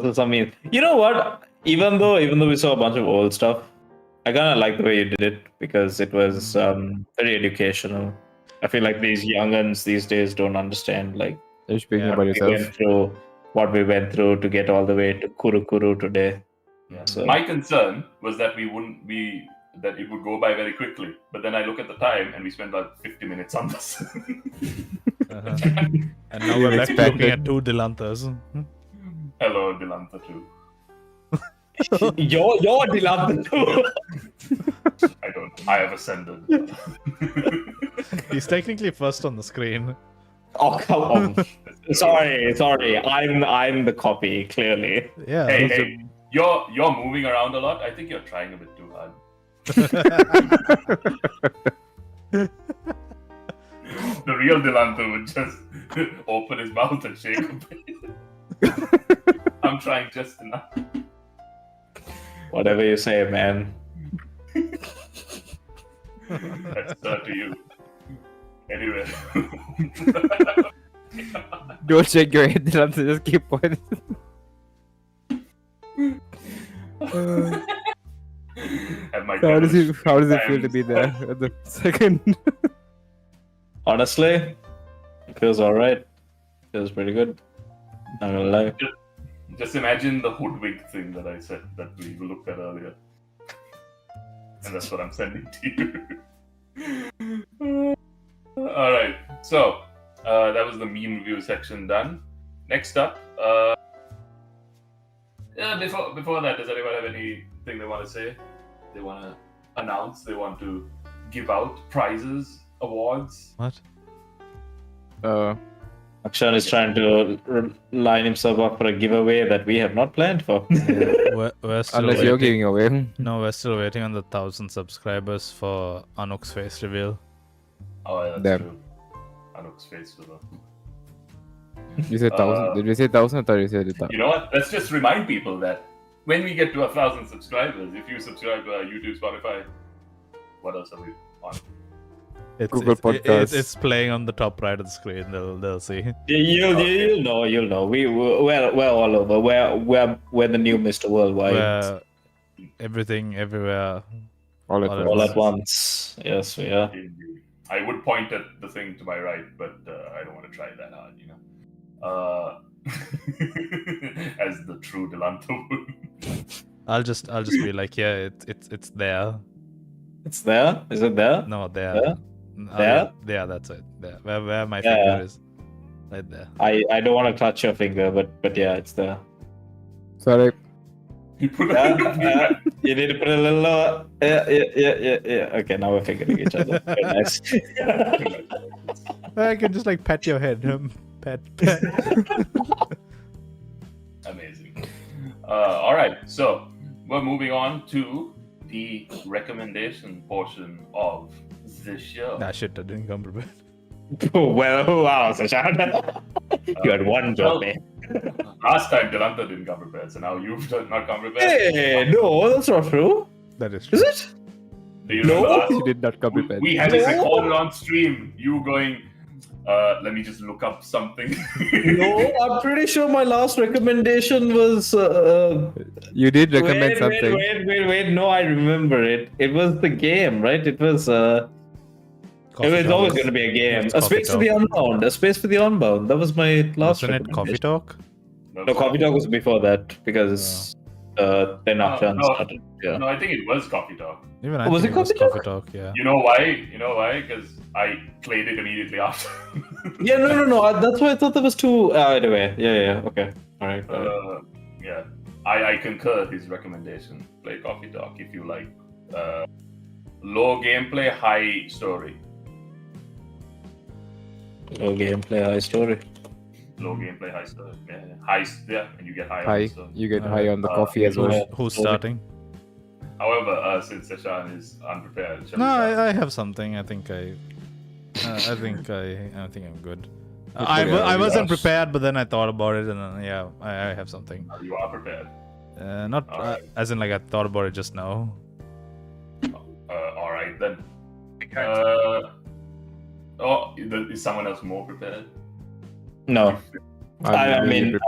Speaker 4: were some memes. You know what? Even though we saw a bunch of old stuff, I kind of like the way you did it because it was very educational. I feel like these younguns these days don't understand like
Speaker 3: You're speaking
Speaker 2: Yeah.
Speaker 3: about
Speaker 4: we
Speaker 3: yourself.
Speaker 4: went through what we went through to get all the way to Kuru today.
Speaker 1: Yeah.
Speaker 4: So-
Speaker 1: My concern was that that it would go by very quickly. But then I look at the time and we spent like 50 minutes on this.
Speaker 2: And now we're back looking at 2 Dilanthas.
Speaker 1: Hello, Dilantha too.
Speaker 4: You're Dilantha too.
Speaker 1: I have ascended.
Speaker 2: He's technically first on the screen.
Speaker 4: Oh come on. Sorry. I'm the copy, clearly.
Speaker 2: Yeah.
Speaker 1: Hey, you're moving around a lot. I think you're trying a bit too hard. The real Dilantha would just open his mouth and shake a bit. I'm trying just enough.
Speaker 4: Whatever you say, man.
Speaker 1: That's to you. Anyway.
Speaker 3: Don't shake your head, Dilantha, just keep pointing.
Speaker 1: And my
Speaker 3: How does it feel to
Speaker 1: times.
Speaker 3: be there at the second?
Speaker 4: Honestly, it feels alright. Feels pretty good. Not gonna lie.
Speaker 1: Just imagine the hoodwink thing that I said that we looked at earlier. And that's what I'm sending to you. Alright, so that was the meme review section done. Next up, before that, does anyone have anything they want to say? They want to announce? They want to give out prizes, awards?
Speaker 2: What?
Speaker 4: Akshan is trying to line himself up for a giveaway that we have not planned for.
Speaker 2: We're still
Speaker 3: Unless you're
Speaker 2: waiting.
Speaker 3: giving away.
Speaker 2: No, we're still waiting on the 1,000 subscribers for Anuk's face reveal.
Speaker 1: Oh, yeah, that's
Speaker 3: Damn.
Speaker 1: true. Anuk's face was up.
Speaker 3: You said 1,000. Did you say 1,000? I thought you said 1,000.
Speaker 1: You know what? Let's just remind people that when we get to 1,000 subscribers, if you subscribe to our YouTube, Spotify, what else are we on?
Speaker 3: Google Podcasts.
Speaker 2: It's playing on the top right of the screen. They'll see.
Speaker 4: You'll know. We're all over. We're the new Mr. Worldwide.
Speaker 2: Where everything, everywhere.
Speaker 3: All at
Speaker 2: all
Speaker 3: once.
Speaker 4: All at once. Yes, we are.
Speaker 1: Indeed. I would point at the thing to my right, but I don't want to try that hard, you know. As the true Dilantha would.
Speaker 2: I'll just be like, yeah, it's there.
Speaker 4: It's there. Is it there?
Speaker 2: No, there.
Speaker 4: There?
Speaker 2: Yeah, yeah, that's it. There, where my
Speaker 4: Yeah.
Speaker 2: finger is, right there.
Speaker 4: I don't want to touch your finger, but yeah, it's there.
Speaker 3: Sorry.
Speaker 1: You put
Speaker 4: Yeah, you need to put a little lower. Yeah. Okay, now we're figuring each other. Very nice.
Speaker 2: I can just like pat your head. Pat.
Speaker 1: Amazing. All right, so we're moving on to the recommendation portion of the show.
Speaker 2: Nah, shit, I didn't come prepared.
Speaker 4: Well, wow, Seshan. You had one job, man.
Speaker 1: Last time Dilantha didn't come prepared, so now you've not come prepared.
Speaker 4: Hey, no, that's not true.
Speaker 2: That is true.
Speaker 4: Is it?
Speaker 1: Do you remember last-
Speaker 3: You did not come prepared.
Speaker 1: We had it
Speaker 4: No.
Speaker 1: recorded on stream. You going, let me just look up something.
Speaker 4: No, I'm pretty sure my last recommendation was.
Speaker 3: You did recommend something.
Speaker 4: Wait. No, I remember it. It was the game, right? It was. It was always going to be a game.
Speaker 2: It's
Speaker 4: A
Speaker 2: Coffee
Speaker 4: space for the unbound. A space for the unbound. That was my last.
Speaker 2: Wasn't it Coffee
Speaker 4: recommendation.
Speaker 2: Talk?
Speaker 4: No, Coffee Talk was before that because then Akshan
Speaker 1: no.
Speaker 4: started. Yeah.
Speaker 1: No, I think it was Coffee Talk.
Speaker 2: Even I
Speaker 4: Was
Speaker 2: think
Speaker 4: it
Speaker 2: it was
Speaker 4: Coffee Talk?
Speaker 2: Coffee Talk, yeah.
Speaker 1: You know why? Because I played it immediately after.
Speaker 4: Yeah, no. That's why I thought that was too. Anyway, yeah. Okay, all right.
Speaker 1: Yeah, I concur with his recommendation. Play Coffee Talk if you like low gameplay, high story.
Speaker 4: Low gameplay, high story.
Speaker 1: Low gameplay, high stuff. Yeah, high. Yeah, and you get high on
Speaker 3: High.
Speaker 1: stuff.
Speaker 3: You get high on the coffee as
Speaker 2: Who's,
Speaker 3: well.
Speaker 2: who's starting?
Speaker 1: However, since Seshan is unprepared, shall
Speaker 2: No,
Speaker 1: we start?
Speaker 2: I have something. I think I'm good.
Speaker 3: It's
Speaker 2: I
Speaker 3: okay,
Speaker 2: wasn't
Speaker 4: Josh.
Speaker 2: prepared, but then I thought about it, and yeah, I have something.
Speaker 1: You are prepared.
Speaker 2: Not
Speaker 1: Alright.
Speaker 2: as in like I thought about it just now.
Speaker 1: All right then. Is someone else more prepared?
Speaker 4: No, I
Speaker 3: really
Speaker 4: mean,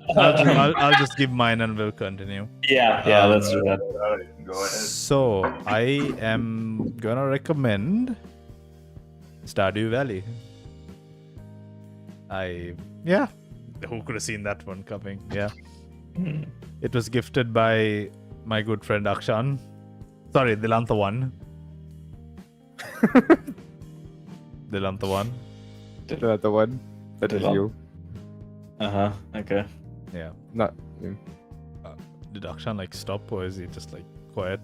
Speaker 2: I'll just give mine and we'll continue.
Speaker 4: yeah, let's do that.
Speaker 1: All right, go ahead.
Speaker 2: So I am gonna recommend Stardew Valley. Who could have seen that one coming? Yeah.
Speaker 4: Hmm.
Speaker 2: It was gifted by my good friend Akshan. Sorry, Dilantha 1. Dilantha 1.
Speaker 3: The one. That is
Speaker 4: Dilantha.
Speaker 3: you.
Speaker 4: Okay.
Speaker 2: Yeah.
Speaker 3: Not.
Speaker 2: Did Akshan like stop or is he just like quiet?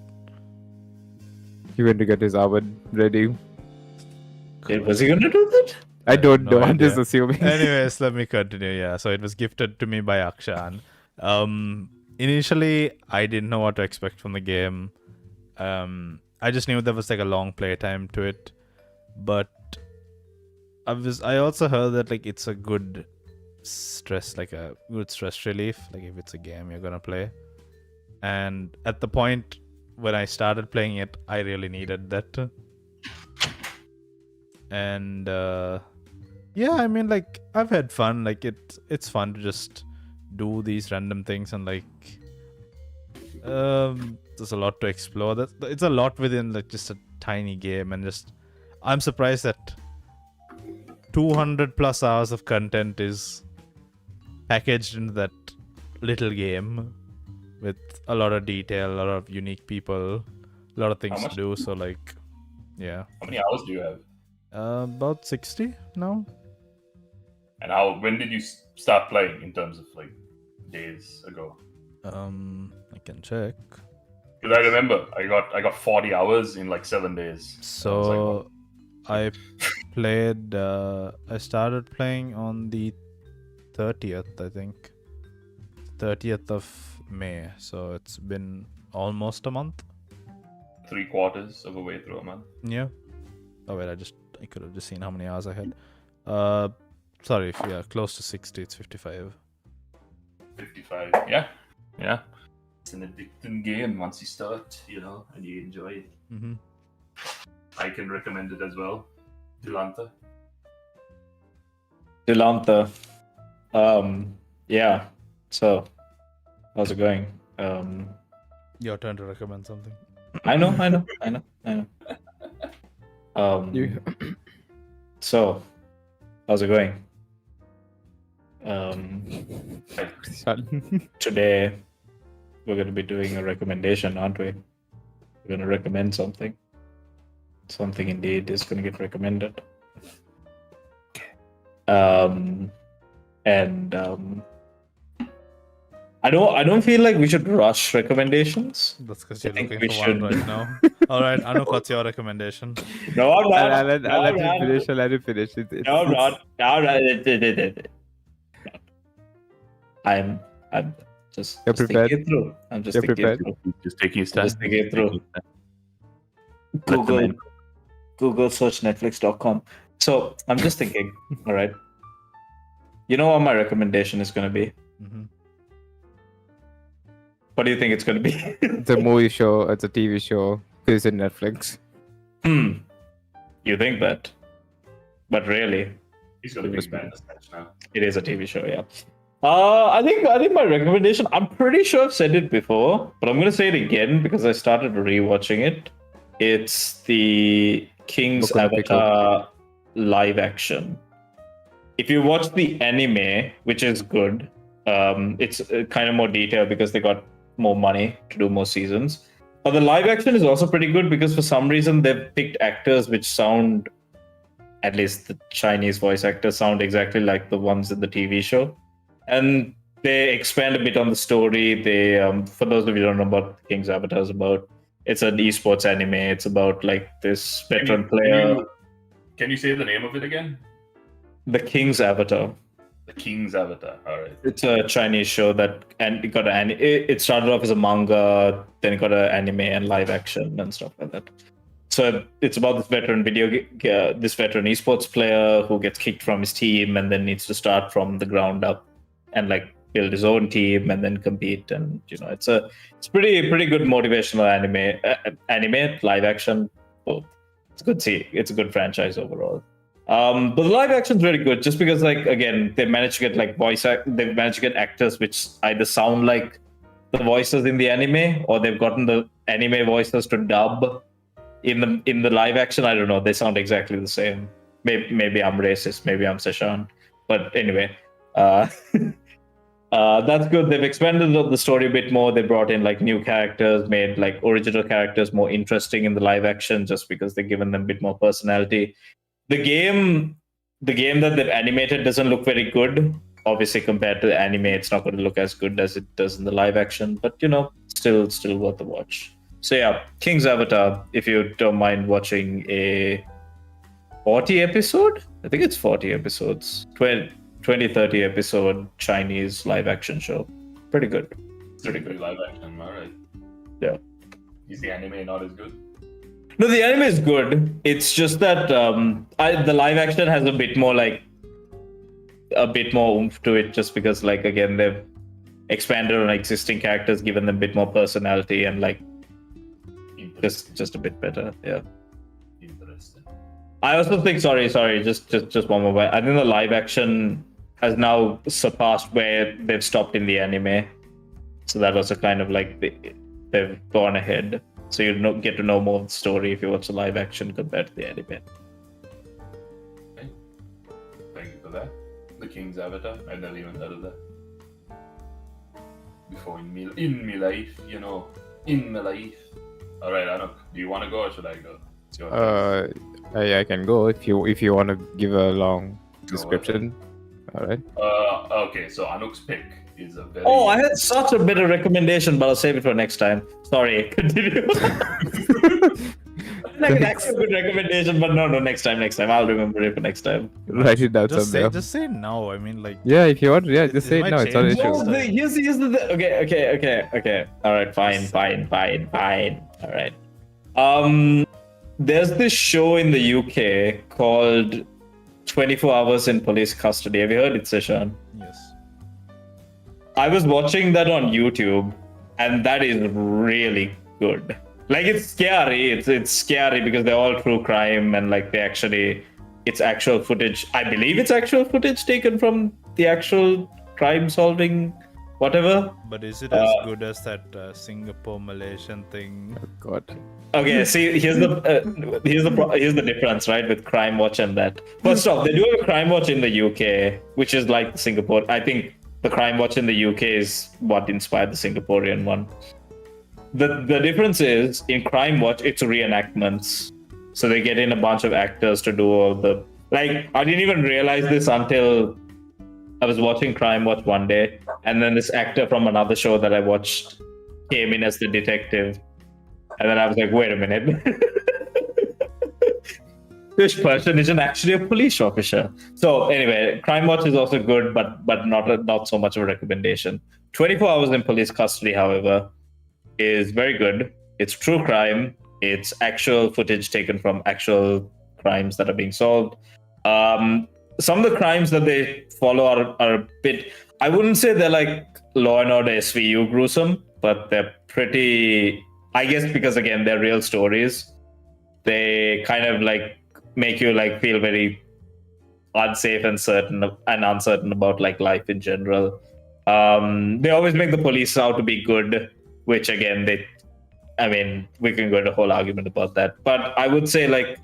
Speaker 3: He went to get his oven ready.
Speaker 4: Was he gonna do that?
Speaker 3: I don't
Speaker 2: No
Speaker 3: know. I'm just
Speaker 2: idea.
Speaker 3: assuming.
Speaker 2: Anyways, let me continue. Yeah, so it was gifted to me by Akshan. Initially, I didn't know what to expect from the game. I just knew there was like a long playtime to it, but I also heard that like it's a good stress relief. Like if it's a game you're gonna play, and at the point when I started playing it, I really needed that. And yeah, I mean, like I've had fun. Like it's fun to just do these random things and like there's a lot to explore. It's a lot within like just a tiny game, and just I'm surprised that 200 plus hours of content is packaged into that little game with a lot of detail, a lot of unique people, a lot of things to
Speaker 1: much?
Speaker 2: do. So like, yeah,
Speaker 1: How many hours do you have?
Speaker 2: about 60 now.
Speaker 1: And when did you start playing in terms of like days ago?
Speaker 2: I can check.
Speaker 1: Because I remember I got 40 hours in like 7 days.
Speaker 2: So I played. I started playing on the 30th, I think. 30th of May. So it's been almost a month.
Speaker 1: 3/4 of a way through a month.
Speaker 2: Yeah. Oh wait, I could have just seen how many hours I had. Sorry, close to 60. It's 55.
Speaker 1: 55. Yeah. Yeah. It's an addicting game once you start, and you enjoy it.
Speaker 2: Mm-hmm.
Speaker 1: I can recommend it as well. Dilantha.
Speaker 4: Dilantha. Yeah. So, how's it going?
Speaker 2: Your turn to recommend something.
Speaker 4: I know.
Speaker 3: You-
Speaker 4: So, how's it going? Today, we're going to be doing a recommendation, aren't we? We're going to recommend something. Something indeed is going to get recommended. I don't feel like we should rush recommendations.
Speaker 2: That's because
Speaker 4: I
Speaker 2: you're
Speaker 4: think
Speaker 2: looking
Speaker 4: we
Speaker 2: for one
Speaker 4: should.
Speaker 2: right now. All right, Anuk, what's your recommendation?
Speaker 4: No, I'm not.
Speaker 3: I'll let
Speaker 4: No,
Speaker 3: him
Speaker 4: man.
Speaker 3: finish. I'll let him finish.
Speaker 4: No, I'm not. I'm just
Speaker 3: You're prepared?
Speaker 4: thinking it through. I'm just
Speaker 3: You're
Speaker 4: thinking
Speaker 3: prepared?
Speaker 4: it through.
Speaker 1: Just taking his
Speaker 4: Just thinking it through.
Speaker 1: Let them in.
Speaker 4: Google search Netflix.com. So I'm just thinking, all right. You know what my recommendation is going to be?
Speaker 2: Mm-hmm.
Speaker 4: What do you think it's going to be?
Speaker 3: It's a movie show. It's a TV show. It's in Netflix.
Speaker 4: You think that? But really,
Speaker 1: He's got a big Bandersnatch now.
Speaker 4: it is a TV show, yeah. I think my recommendation, I'm pretty sure I've said it before, but I'm going to say it again because I started rewatching it. It's the King's
Speaker 3: Look on the
Speaker 4: Avatar live action. If you watch the anime, which is good, it's kind of more detailed because they got more money to do more seasons. But the live action is also pretty good because for some reason they've picked actors which sound, at least the Chinese voice actors sound exactly like the ones in the TV show. And they expand a bit on the story. They, for those of you who don't know what King's Avatar is about, it's an esports anime. It's about like this veteran player.
Speaker 1: Can you say the name of it again?
Speaker 4: The King's Avatar.
Speaker 1: The King's Avatar. All right.
Speaker 4: It's a Chinese show it started off as a manga, then it got an anime and live action and stuff like that. So it's about this veteran this veteran esports player who gets kicked from his team and then needs to start from the ground up and like build his own team and then compete. And it's pretty good motivational anime live action. Both. It's good. It's a good franchise overall. But the live action's really good just because, like, again, they managed to get like they've managed to get actors which either sound like the voices in the anime or they've gotten the anime voices to dub in the live action. I don't know. They sound exactly the same. Maybe I'm racist. Maybe I'm Seshan. But anyway, that's good. They've expanded the story a bit more. They brought in like new characters, made like original characters more interesting in the live action just because they've given them a bit more personality. The game that they've animated doesn't look very good. Obviously, compared to the anime, it's not going to look as good as it does in the live action. But still worth the watch. So yeah, King's Avatar. If you don't mind watching a 40 episode, I think it's 40 episodes, 20, 30 episode Chinese live action show. Pretty good.
Speaker 1: Pretty good live action. All right.
Speaker 4: Yeah.
Speaker 1: Is the anime not as good?
Speaker 4: No, the anime is good. It's just that the live action has a bit more oomph to it, just because, like, again, they've expanded on existing characters, given them a bit more personality, and like just a bit better. Yeah.
Speaker 1: Interesting.
Speaker 4: I also think, sorry, just one more way. I think the live action has now surpassed where they've stopped in the anime. So that was a kind of like they've gone ahead. So you get to know more of the story if you watch the live action compared to the anime.
Speaker 1: Okay. Thank you for that. The King's Avatar. I never even heard of that before in my life. In my life. All right, Anuk, do you want to go or should I go? It's your turn.
Speaker 3: I can go if you want to give a long description. All right.
Speaker 1: Okay, so Anuk's pick is a very...
Speaker 4: Oh, I had such a better recommendation, but I'll save it for next time. Sorry, continue. That's a good recommendation, but no, next time. I'll remember it for next time.
Speaker 3: Write it down
Speaker 2: Just
Speaker 3: somewhere.
Speaker 2: say now. I mean, like.
Speaker 3: Yeah, if you want, just say it
Speaker 2: might
Speaker 3: now. It's not an
Speaker 2: change.
Speaker 3: issue.
Speaker 4: No, here's the okay. All right, fine. All right. There's this show in the UK called 24 Hours in Police Custody. Have you heard it, Seshan?
Speaker 2: Yes.
Speaker 4: I was watching that on YouTube, and that is really good. Like, it's scary. It's scary because they're all true crime, and like it's actual footage. I believe it's actual footage taken from the actual crime solving, whatever.
Speaker 2: But is it as good as that Singapore Malaysian thing?
Speaker 3: Oh, God.
Speaker 4: Okay, see, here's the difference, right, with Crime Watch and that. First off, they do have a Crime Watch in the UK, which is like Singapore. I think the Crime Watch in the UK is what inspired the Singaporean one. The difference is, in Crime Watch, it's reenactments. So they get in a bunch of actors to do all the... Like, I didn't even realize this until I was watching Crime Watch one day, and then this actor from another show that I watched came in as the detective. And then I was like, wait a minute. This person isn't actually a police officer. So anyway, Crime Watch is also good, but not so much of a recommendation. 24 Hours in Police Custody, however, is very good. It's true crime. It's actual footage taken from actual crimes that are being solved. Some of the crimes that they follow are a bit... I wouldn't say they're like Law and Order SVU gruesome, but they're pretty... I guess because, again, they're real stories. They kind of like make you like feel very unsafe and uncertain about like life in general. They always make the police out to be good, which again, we can go into a whole argument about that. But I would say, like,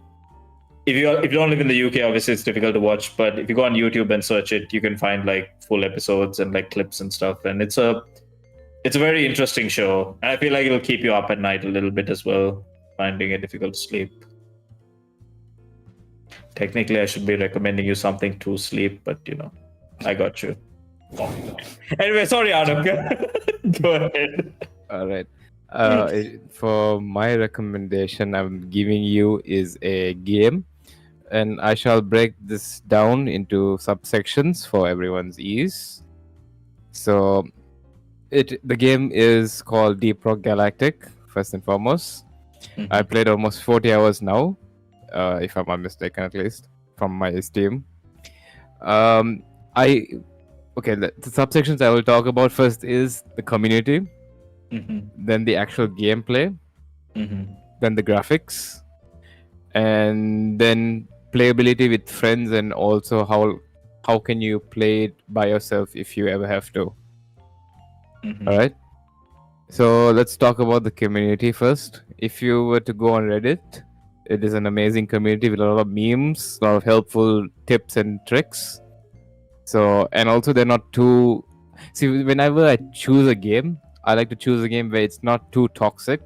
Speaker 4: if you don't live in the UK, obviously it's difficult to watch. But if you go on YouTube and search it, you can find like full episodes and like clips and stuff. And it's a very interesting show, and I feel like it'll keep you up at night a little bit as well, finding it difficult to sleep. Technically, I should be recommending you something to sleep, but I got you. Anyway, sorry, Anuk. Go ahead.
Speaker 3: All right. For my recommendation, I'm giving you is a game. and I shall break this down into subsections for everyone's ease. So, the game is called Deep Rock Galactic, first and foremost. I played almost 40 hours now, if I'm not mistaken, at least from my Steam. The subsections I will talk about first is the community, then the actual gameplay, then the graphics, and then playability with friends, and also how can you play it by yourself if you ever have to. All right. So let's talk about the community first. If you were to go on Reddit, it is an amazing community with a lot of memes, a lot of helpful tips and tricks. So, and also they're not too... See, whenever I choose a game, I like to choose a game where it's not too toxic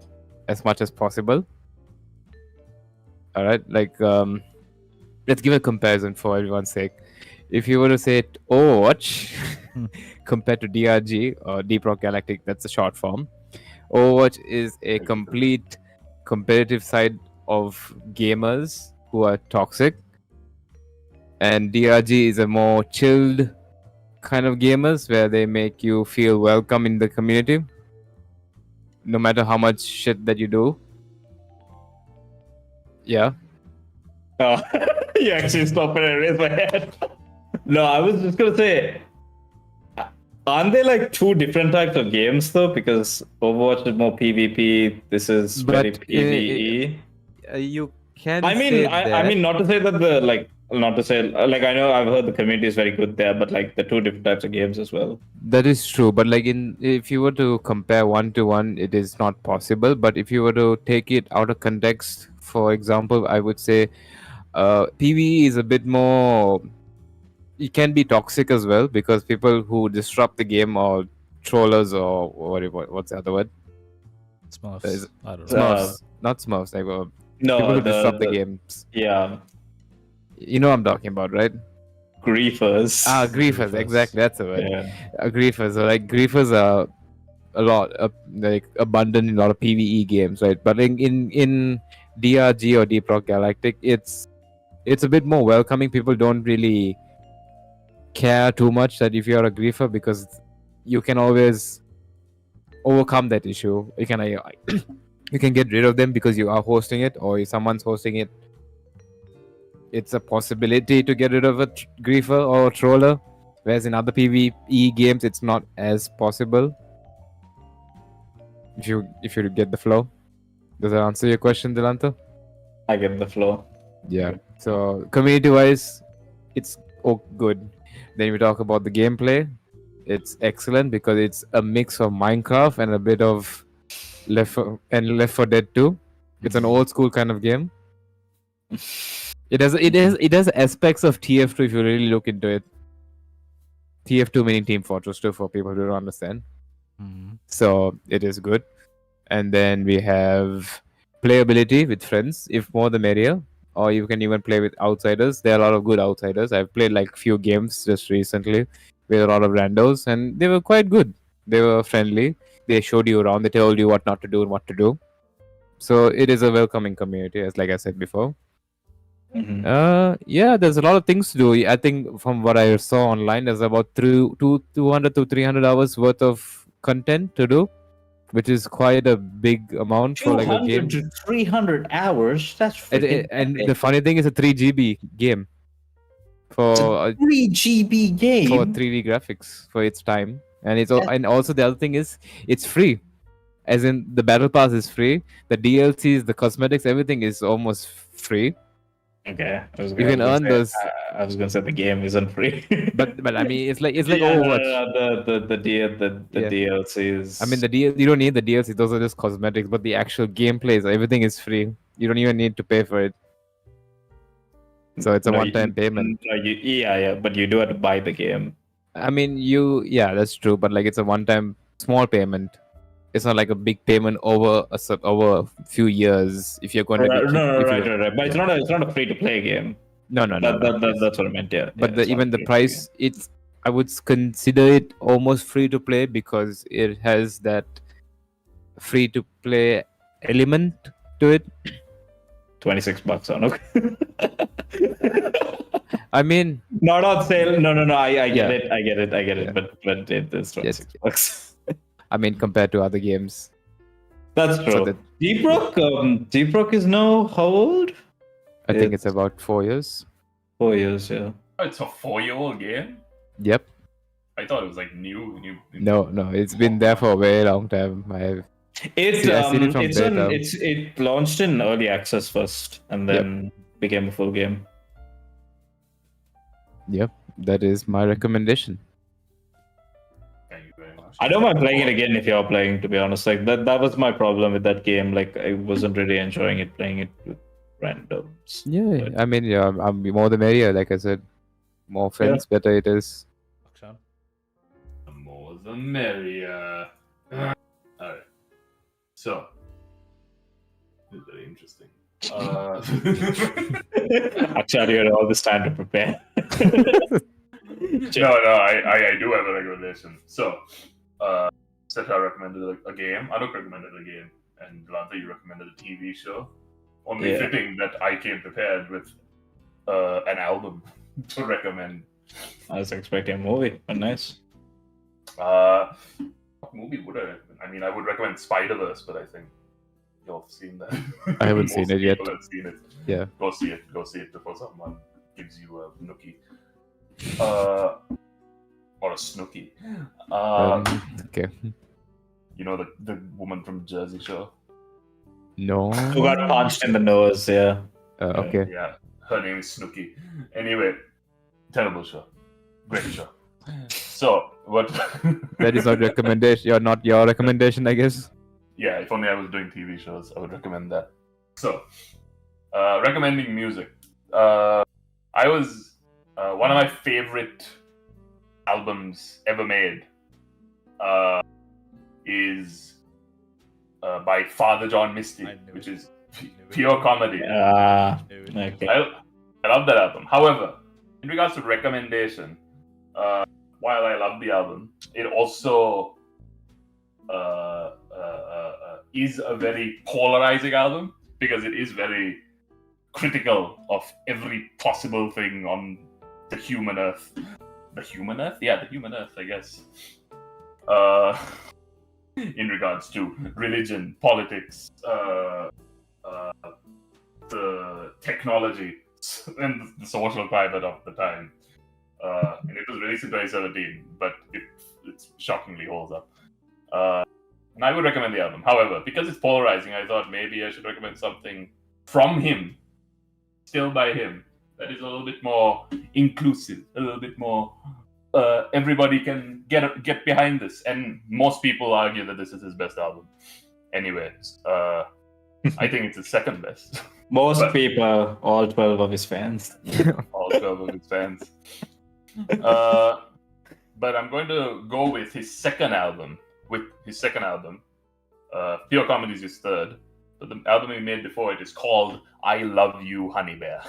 Speaker 3: as much as possible. All right, like, let's give a comparison for everyone's sake. If you were to say Overwatch compared to DRG or Deep Rock Galactic, that's the short form. Overwatch is a complete competitive side of gamers who are toxic, and DRG is a more chilled kind of gamers where they make you feel welcome in the community, no matter how much shit that you do. Yeah.
Speaker 4: Oh, you actually stopped and I raised my hand. No, I was just gonna say, aren't they like two different types of games though? Because Overwatch is more PvP. This is very
Speaker 3: But,
Speaker 4: PvE.
Speaker 3: You can.
Speaker 4: I mean, not to say that I know I've heard the community is very good there, but like the two different types of games as well.
Speaker 3: That is true, but like if you were to compare 1-to-1, it is not possible. But if you were to take it out of context, for example, I would say PvE is a bit more. It can be toxic as well because people who disrupt the game or trollers or what's the other word?
Speaker 2: Smurfs. I don't know.
Speaker 3: Smurfs, not Smurfs. Like
Speaker 4: No,
Speaker 3: people who disrupt the games.
Speaker 4: Yeah,
Speaker 3: You know what I'm talking about, right?
Speaker 4: griefers.
Speaker 3: Griefers. Exactly, that's the word.
Speaker 4: Yeah.
Speaker 3: Griefers. So like griefers are a lot like abundant in a lot of PvE games, right? But in DRG or Deep Rock Galactic, it's a bit more welcoming. People don't really care too much that if you're a griefer, because you can always overcome that issue. You can you can get rid of them because you are hosting it, or if someone's hosting it, it's a possibility to get rid of a griefer or a troller. Whereas in other PvE games, it's not as possible. If you get the flow, does that answer your question, Dilantha?
Speaker 4: I get the flow.
Speaker 3: Yeah. So community-wise, it's good. Then we talk about the gameplay. It's excellent because it's a mix of Minecraft and a bit of Left 4 Dead 2. It's an old school kind of game. It has aspects of TF2 if you really look into it. TF2 meaning Team Fortress 2 for people who don't understand. So it is good. And then we have playability with friends, if more the merrier. Or you can even play with outsiders. There are a lot of good outsiders. I've played like few games just recently with a lot of randos, and they were quite good. They were friendly. They showed you around. They told you what not to do and what to do. So it is a welcoming community, as like I said before. Yeah, there's a lot of things to do. I think from what I saw online, there's about 200 to 300 hours worth of content to do, which is quite a big amount for like a game.
Speaker 4: 200 to 300 hours. That's freaking
Speaker 3: And the funny thing is a 3 GB game for
Speaker 4: 3 GB game
Speaker 3: for 3D graphics for its time, and and also the other thing is it's free, as in the battle pass is free, the DLCs, the cosmetics, everything is almost free.
Speaker 4: Okay,
Speaker 3: You can earn those.
Speaker 4: I was gonna say the game isn't free,
Speaker 3: but I mean it's like
Speaker 4: yeah,
Speaker 3: Overwatch.
Speaker 4: The DLCs.
Speaker 3: I mean you don't need the DLC; those are just cosmetics. But the actual gameplays, everything is free. You don't even need to pay for it. So it's a one-time payment.
Speaker 4: But you do have to buy the game.
Speaker 3: I mean, that's true. But like it's a one-time small payment. It's not like a big payment over a few years. If you're going to
Speaker 4: right. But it's not a free-to-play game.
Speaker 3: No.
Speaker 4: That's what I meant. Yeah.
Speaker 3: But even the price, I would consider it almost free-to-play because it has that free-to-play element to it.
Speaker 4: $26, Anuk.
Speaker 3: I mean,
Speaker 4: Not on sale. No. I get
Speaker 3: Yeah.
Speaker 4: it. I get it.
Speaker 3: Yeah.
Speaker 4: But it is $26.
Speaker 3: I mean, compared to other games,
Speaker 4: That's true.
Speaker 3: that-
Speaker 4: Deep Rock is now how old?
Speaker 3: I think it's about 4 years.
Speaker 4: 4 years. Yeah.
Speaker 1: Oh, it's a 4-year-old game.
Speaker 3: Yep.
Speaker 1: I thought it was like new.
Speaker 3: No, it's been there for a very long time. I've
Speaker 4: It
Speaker 3: seen it from beta.
Speaker 4: it launched in early access first, and then became a full game.
Speaker 3: Yep, that is my recommendation.
Speaker 1: Thank you very much.
Speaker 4: I don't mind playing it again if you're playing. To be honest, like that was my problem with that game. Like I wasn't really enjoying it playing it with randoms.
Speaker 3: Yeah, I mean, I'm more the merrier. Like I said, more friends, better it is.
Speaker 2: Akshan?
Speaker 1: The more the merrier. Alright. So, this is very interesting.
Speaker 4: Actually, you had all this time to prepare.
Speaker 1: No, I do have a recommendation. So, Sesha recommended a game, Anuk recommended a game, and Dilantha, you recommended a TV show. Only fitting that I came prepared with an album to recommend.
Speaker 4: I was expecting a movie, but nice.
Speaker 1: What movie would I recommend? I mean, I would recommend Spider-Verse, but I think you'll have seen that.
Speaker 3: I haven't seen it yet.
Speaker 1: People have seen it.
Speaker 3: Yeah.
Speaker 1: Go see it. Go see it before someone gives you a nookie. Or a snooky.
Speaker 3: Okay.
Speaker 1: You know the woman from Jersey Shore?
Speaker 3: No.
Speaker 4: Who got punched in the nose? Yeah.
Speaker 3: Okay.
Speaker 1: Yeah, her name is Snooki. Anyway, terrible show. Great show. So, what...
Speaker 3: That is not recommendation. Not your recommendation, I guess.
Speaker 1: Yeah, if only I was doing TV shows, I would recommend that. So, recommending music. I was... one of my favorite albums ever made is by Father John Misty, which is pure comedy.
Speaker 4: Okay.
Speaker 1: I love that album. However, in regards to recommendation, while I love the album, it also is a very polarizing album because it is very critical of every possible thing on the human earth. The human earth? Yeah, the human earth, I guess. In regards to religion, politics, the technology, and the social climate of the time. And it was released in 2017, but it shockingly holds up. And I would recommend the album. However, because it's polarizing, I thought maybe I should recommend something from him, still by him, that is a little bit more inclusive, a little bit more everybody can get behind this. And most people argue that this is his best album. Anyways, I think it's his second best.
Speaker 4: Most people, all 12 of his fans.
Speaker 1: All 12 of his fans. But I'm going to go with his second album. Pure Comedy is his third. But the album he made before it is called I Love You, Honey Bear.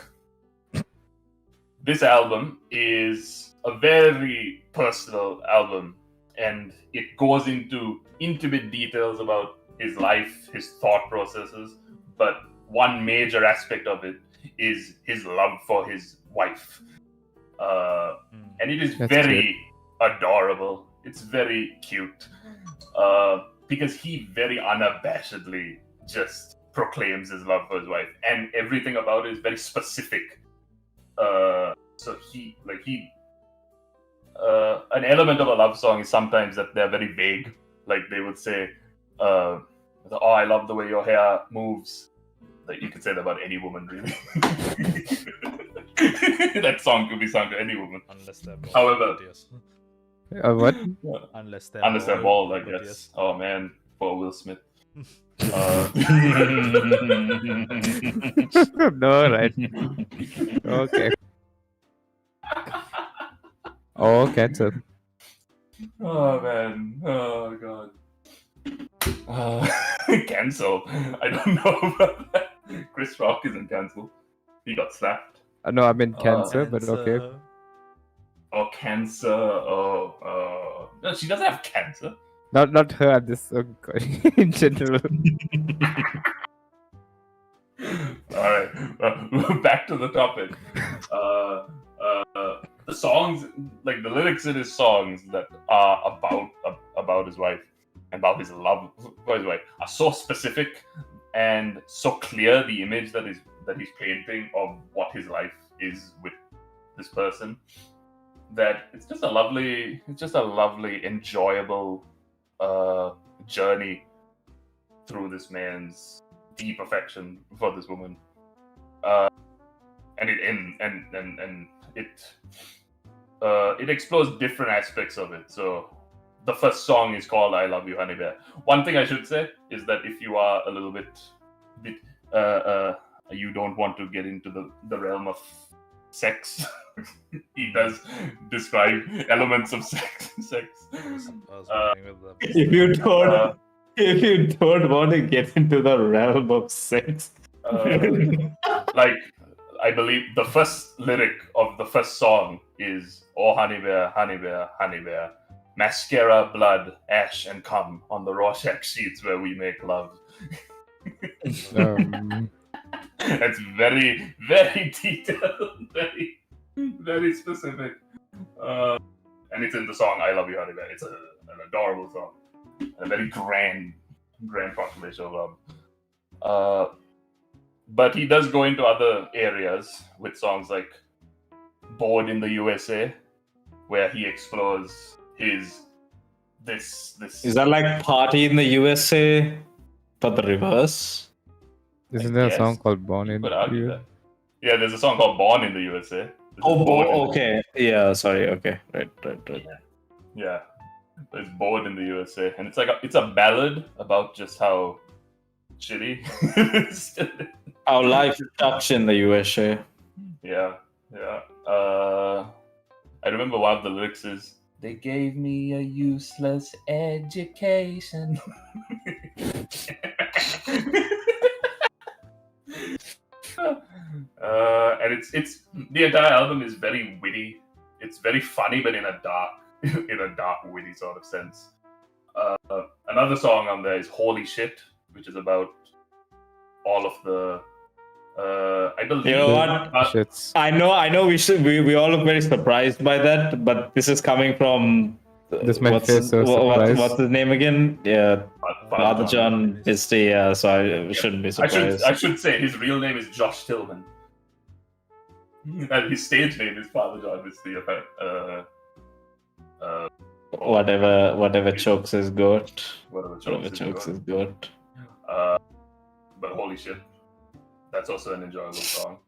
Speaker 1: This album is a very personal album, and it goes into intimate details about his life, his thought processes, but one major aspect of it is his love for his wife. And it is very adorable. It's very cute. Because he very unabashedly just proclaims his love for his wife, and everything about it is very specific. So an element of a love song is sometimes that they're very vague. Like they would say, "Oh, I love the way your hair moves." Like you could say that about any woman, really. That song could be sung to any woman.
Speaker 2: Unless they're bald.
Speaker 1: However,
Speaker 2: but yes.
Speaker 3: What?
Speaker 2: Unless they're
Speaker 1: bald, I
Speaker 2: but
Speaker 1: guess.
Speaker 2: yes.
Speaker 1: Oh man, poor Will Smith.
Speaker 3: No, right. Okay. Oh, cancer.
Speaker 1: Oh man. Oh god. Cancel. I don't know about that. Chris Rock isn't cancelled. He got slapped.
Speaker 3: No, I mean cancer, but okay.
Speaker 1: Oh, cancer. Oh, no, she doesn't have cancer.
Speaker 3: Not her. This in general.
Speaker 1: All right, back to the topic. The songs, like the lyrics in his songs that are about his wife and about his love for his wife, are so specific and so clear. The image that he's painting of what his life is with this person, that it's just a lovely, enjoyable journey through this man's deep affection for this woman. And it explores different aspects of it. So the first song is called "I Love You, Honey Bear." One thing I should say is that if you are a little bit you don't want to get into the realm of sex, he does describe elements of sex.
Speaker 4: If you don't want to get into the realm of sex,
Speaker 1: like, I believe the first lyric of the first song is, "Oh honey bear, honey bear, honey bear, mascara, blood, ash, and cum on the Rorschach sheets where we make love." It's very, very detailed, very, very specific, and it's in the song "I Love You, Honey Bear." It's an adorable song, and a very grand proclamation of love. But he does go into other areas with songs like "Bored in the USA," where he explores this.
Speaker 4: Is that like "Party in the USA" but the reverse?
Speaker 3: Isn't there a song called "Born in"?
Speaker 1: Yeah, there's a song called "Born in the USA."
Speaker 4: Okay. Yeah, sorry. Okay, right.
Speaker 1: Yeah, it's "Bored in the USA," and it's like it's a ballad about just how shitty
Speaker 4: Our life sucks in the USA.
Speaker 1: Yeah. I remember one of the lyrics is, "They gave me a useless education." And it's the entire album is very witty. It's very funny, but in a dark, witty sort of sense. Another song on there is "Holy Shit," which is about all of the. I believe.
Speaker 4: You know what? I know. We all look very surprised by that, but this is coming from.
Speaker 3: This might face so surprised.
Speaker 4: What's his name again? Yeah, Father John Misty. Yeah, so I shouldn't be surprised.
Speaker 1: I should say his real name is Josh Tillman, and his stage name is Father John Misty.
Speaker 4: Whatever chokes his goat.
Speaker 1: Whatever
Speaker 4: chokes his goat.
Speaker 1: But holy shit, that's also an enjoyable song.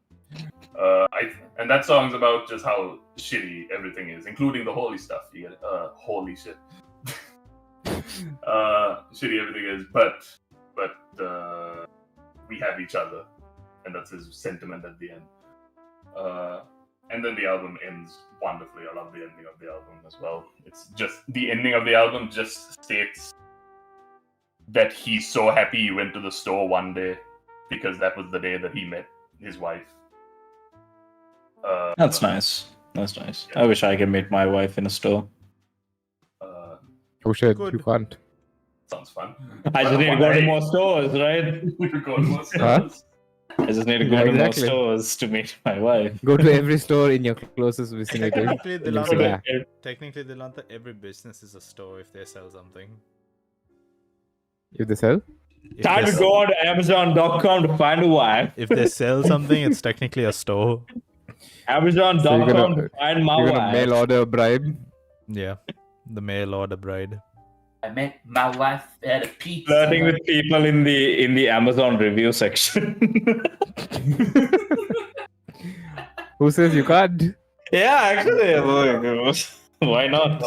Speaker 1: And that song's about just how shitty everything is, including the holy stuff. You get holy shit. Shitty everything is, but we have each other, and that's his sentiment at the end. And then the album ends wonderfully. I love the ending of the album as well. It's just the ending of the album just states that he's so happy he went to the store one day because that was the day that he met his wife.
Speaker 4: That's nice. Yeah. I wish I could meet my wife in a store.
Speaker 3: Oh shit, you can't.
Speaker 1: Sounds fun.
Speaker 4: I just need to go to more stores, right?
Speaker 1: Go to more stores.
Speaker 4: I just need to go to more stores to meet my wife.
Speaker 3: Go to every store in your closest vicinity.
Speaker 2: Technically, Dilantha, every business is a store if they sell something.
Speaker 3: If they sell?
Speaker 4: Time to go on to Amazon.com to find a wife.
Speaker 2: If they sell something, it's technically a store.
Speaker 4: Amazon.com to find my wife.
Speaker 3: You're gonna mail order a bribe?
Speaker 2: Yeah, the mail order bride.
Speaker 1: I met my wife at a pizza.
Speaker 4: Flirting with people in the Amazon review section.
Speaker 3: Who says you can't?
Speaker 4: Yeah, actually, why not?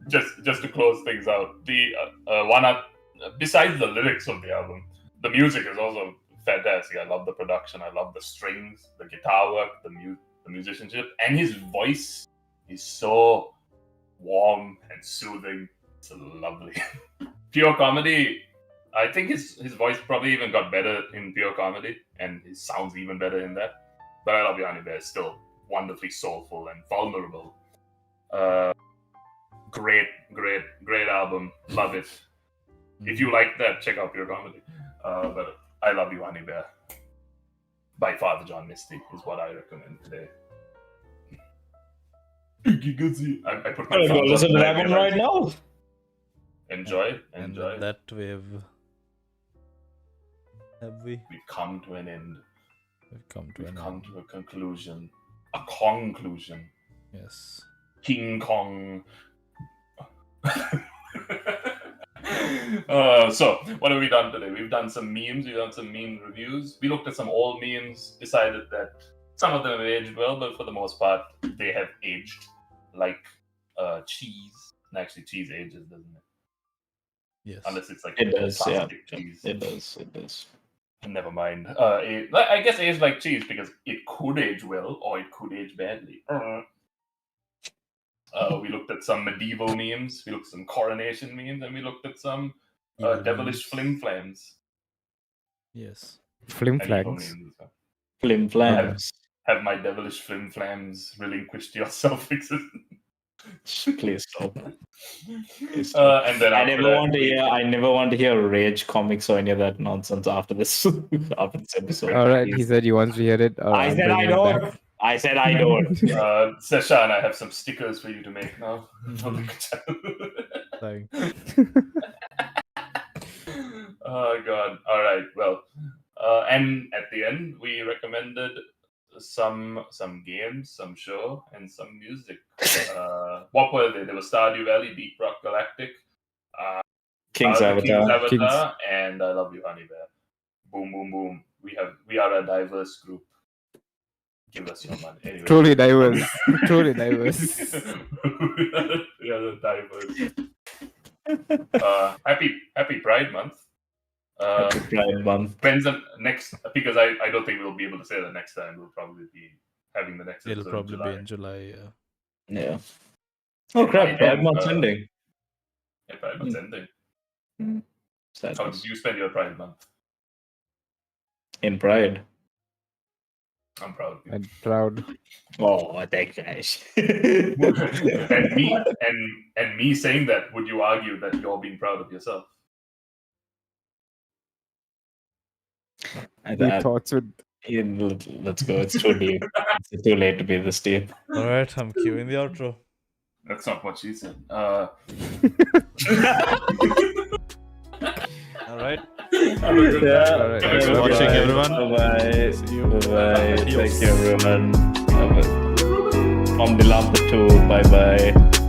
Speaker 1: Just to close things out, the one up, besides the lyrics of the album, the music is also fantastic. I love the production. I love the strings, the guitar work, the musicianship, and his voice is so warm and soothing. It's lovely. Pure comedy. I think his voice probably even got better in Pure Comedy, and it sounds even better in that. But I Love You, Honey Bear is still wonderfully soulful and vulnerable. Great album. Love it. If you like that, check out Pure Comedy. But I Love You, Honey Bear. by far the John Mystic is what I recommend today. I put my
Speaker 4: I'll go
Speaker 1: thumbs
Speaker 4: listen
Speaker 1: up
Speaker 4: to
Speaker 1: and I
Speaker 4: that one right
Speaker 1: realized-
Speaker 4: now.
Speaker 1: Enjoy.
Speaker 2: And with that we've
Speaker 1: We've come to an end.
Speaker 2: come to
Speaker 1: We've
Speaker 2: an
Speaker 1: come
Speaker 2: end.
Speaker 1: to a conclusion. A conclusion.
Speaker 2: Yes.
Speaker 1: King Kong. So, what have we done today? We've done some memes, we've done some meme reviews. We looked at some old memes, decided that some of them have aged well, but for the most part, they have aged like cheese. And actually, cheese ages, doesn't it?
Speaker 2: Yes.
Speaker 1: Unless it's like
Speaker 4: It does, yeah.
Speaker 1: plastic cheese.
Speaker 4: It does.
Speaker 1: Never mind. I guess age like cheese because it could age well or it could age badly. We looked at some medieval memes, we looked at some coronation memes, and we looked at some
Speaker 2: Evil
Speaker 1: devilish
Speaker 2: memes.
Speaker 1: flim flams.
Speaker 2: Yes.
Speaker 3: Flim
Speaker 1: And evil
Speaker 3: flags.
Speaker 1: memes as well.
Speaker 4: Flim flams.
Speaker 1: Have my devilish flim flams relinquished your self-existence?
Speaker 4: Please stop.
Speaker 1: And then
Speaker 4: I
Speaker 1: after
Speaker 4: never
Speaker 1: that,
Speaker 4: want to hear. I never want to hear rage comics or any of that nonsense after this. After this episode.
Speaker 3: All right, he said he wants to hear it.
Speaker 4: I said I don't. I said I don't.
Speaker 1: Seshan, I have some stickers for you to make now.
Speaker 2: Thanks.
Speaker 1: Oh god. All right. Well, and at the end, we recommended some games, some show, and some music. What were they? They were Stardew Valley, Deep Rock Galactic,
Speaker 4: King's Avatar.
Speaker 3: King's.
Speaker 1: and I Love You, Honey Bear. Boom, boom, boom. We are a diverse group. Give us your money. Anyway.
Speaker 3: Truly diverse. Truly diverse.
Speaker 1: We are diverse. Happy Pride Month.
Speaker 4: Happy Pride Month.
Speaker 1: Depends on next, because I don't think we'll be able to say that next time. We'll probably be having the next
Speaker 2: It'll
Speaker 1: episode
Speaker 2: probably
Speaker 1: in July.
Speaker 2: be in July.
Speaker 4: Yeah. Oh crap! Pride Month's ending.
Speaker 1: Yeah, Pride Month's ending. How
Speaker 4: Sadness.
Speaker 1: did you spend your Pride Month?
Speaker 4: In Pride.
Speaker 1: I'm proud of you.
Speaker 3: I'm proud.
Speaker 4: Oh, thank you guys.
Speaker 1: and me saying that, would you argue that you're being proud of yourself?
Speaker 3: Deep thoughts with
Speaker 4: Let's go. It's too deep. It's too late to be this deep.
Speaker 2: Alright, I'm queuing the outro.
Speaker 1: That's not what she said.
Speaker 2: Alright.
Speaker 1: Have a good
Speaker 4: Yeah.
Speaker 1: time.
Speaker 3: Alright.
Speaker 2: Thanks for watching, everyone.
Speaker 4: Bye-bye.
Speaker 2: See you.
Speaker 4: Bye-bye.
Speaker 2: Adios.
Speaker 4: Thank you, everyone. From Dilantha too. Bye-bye.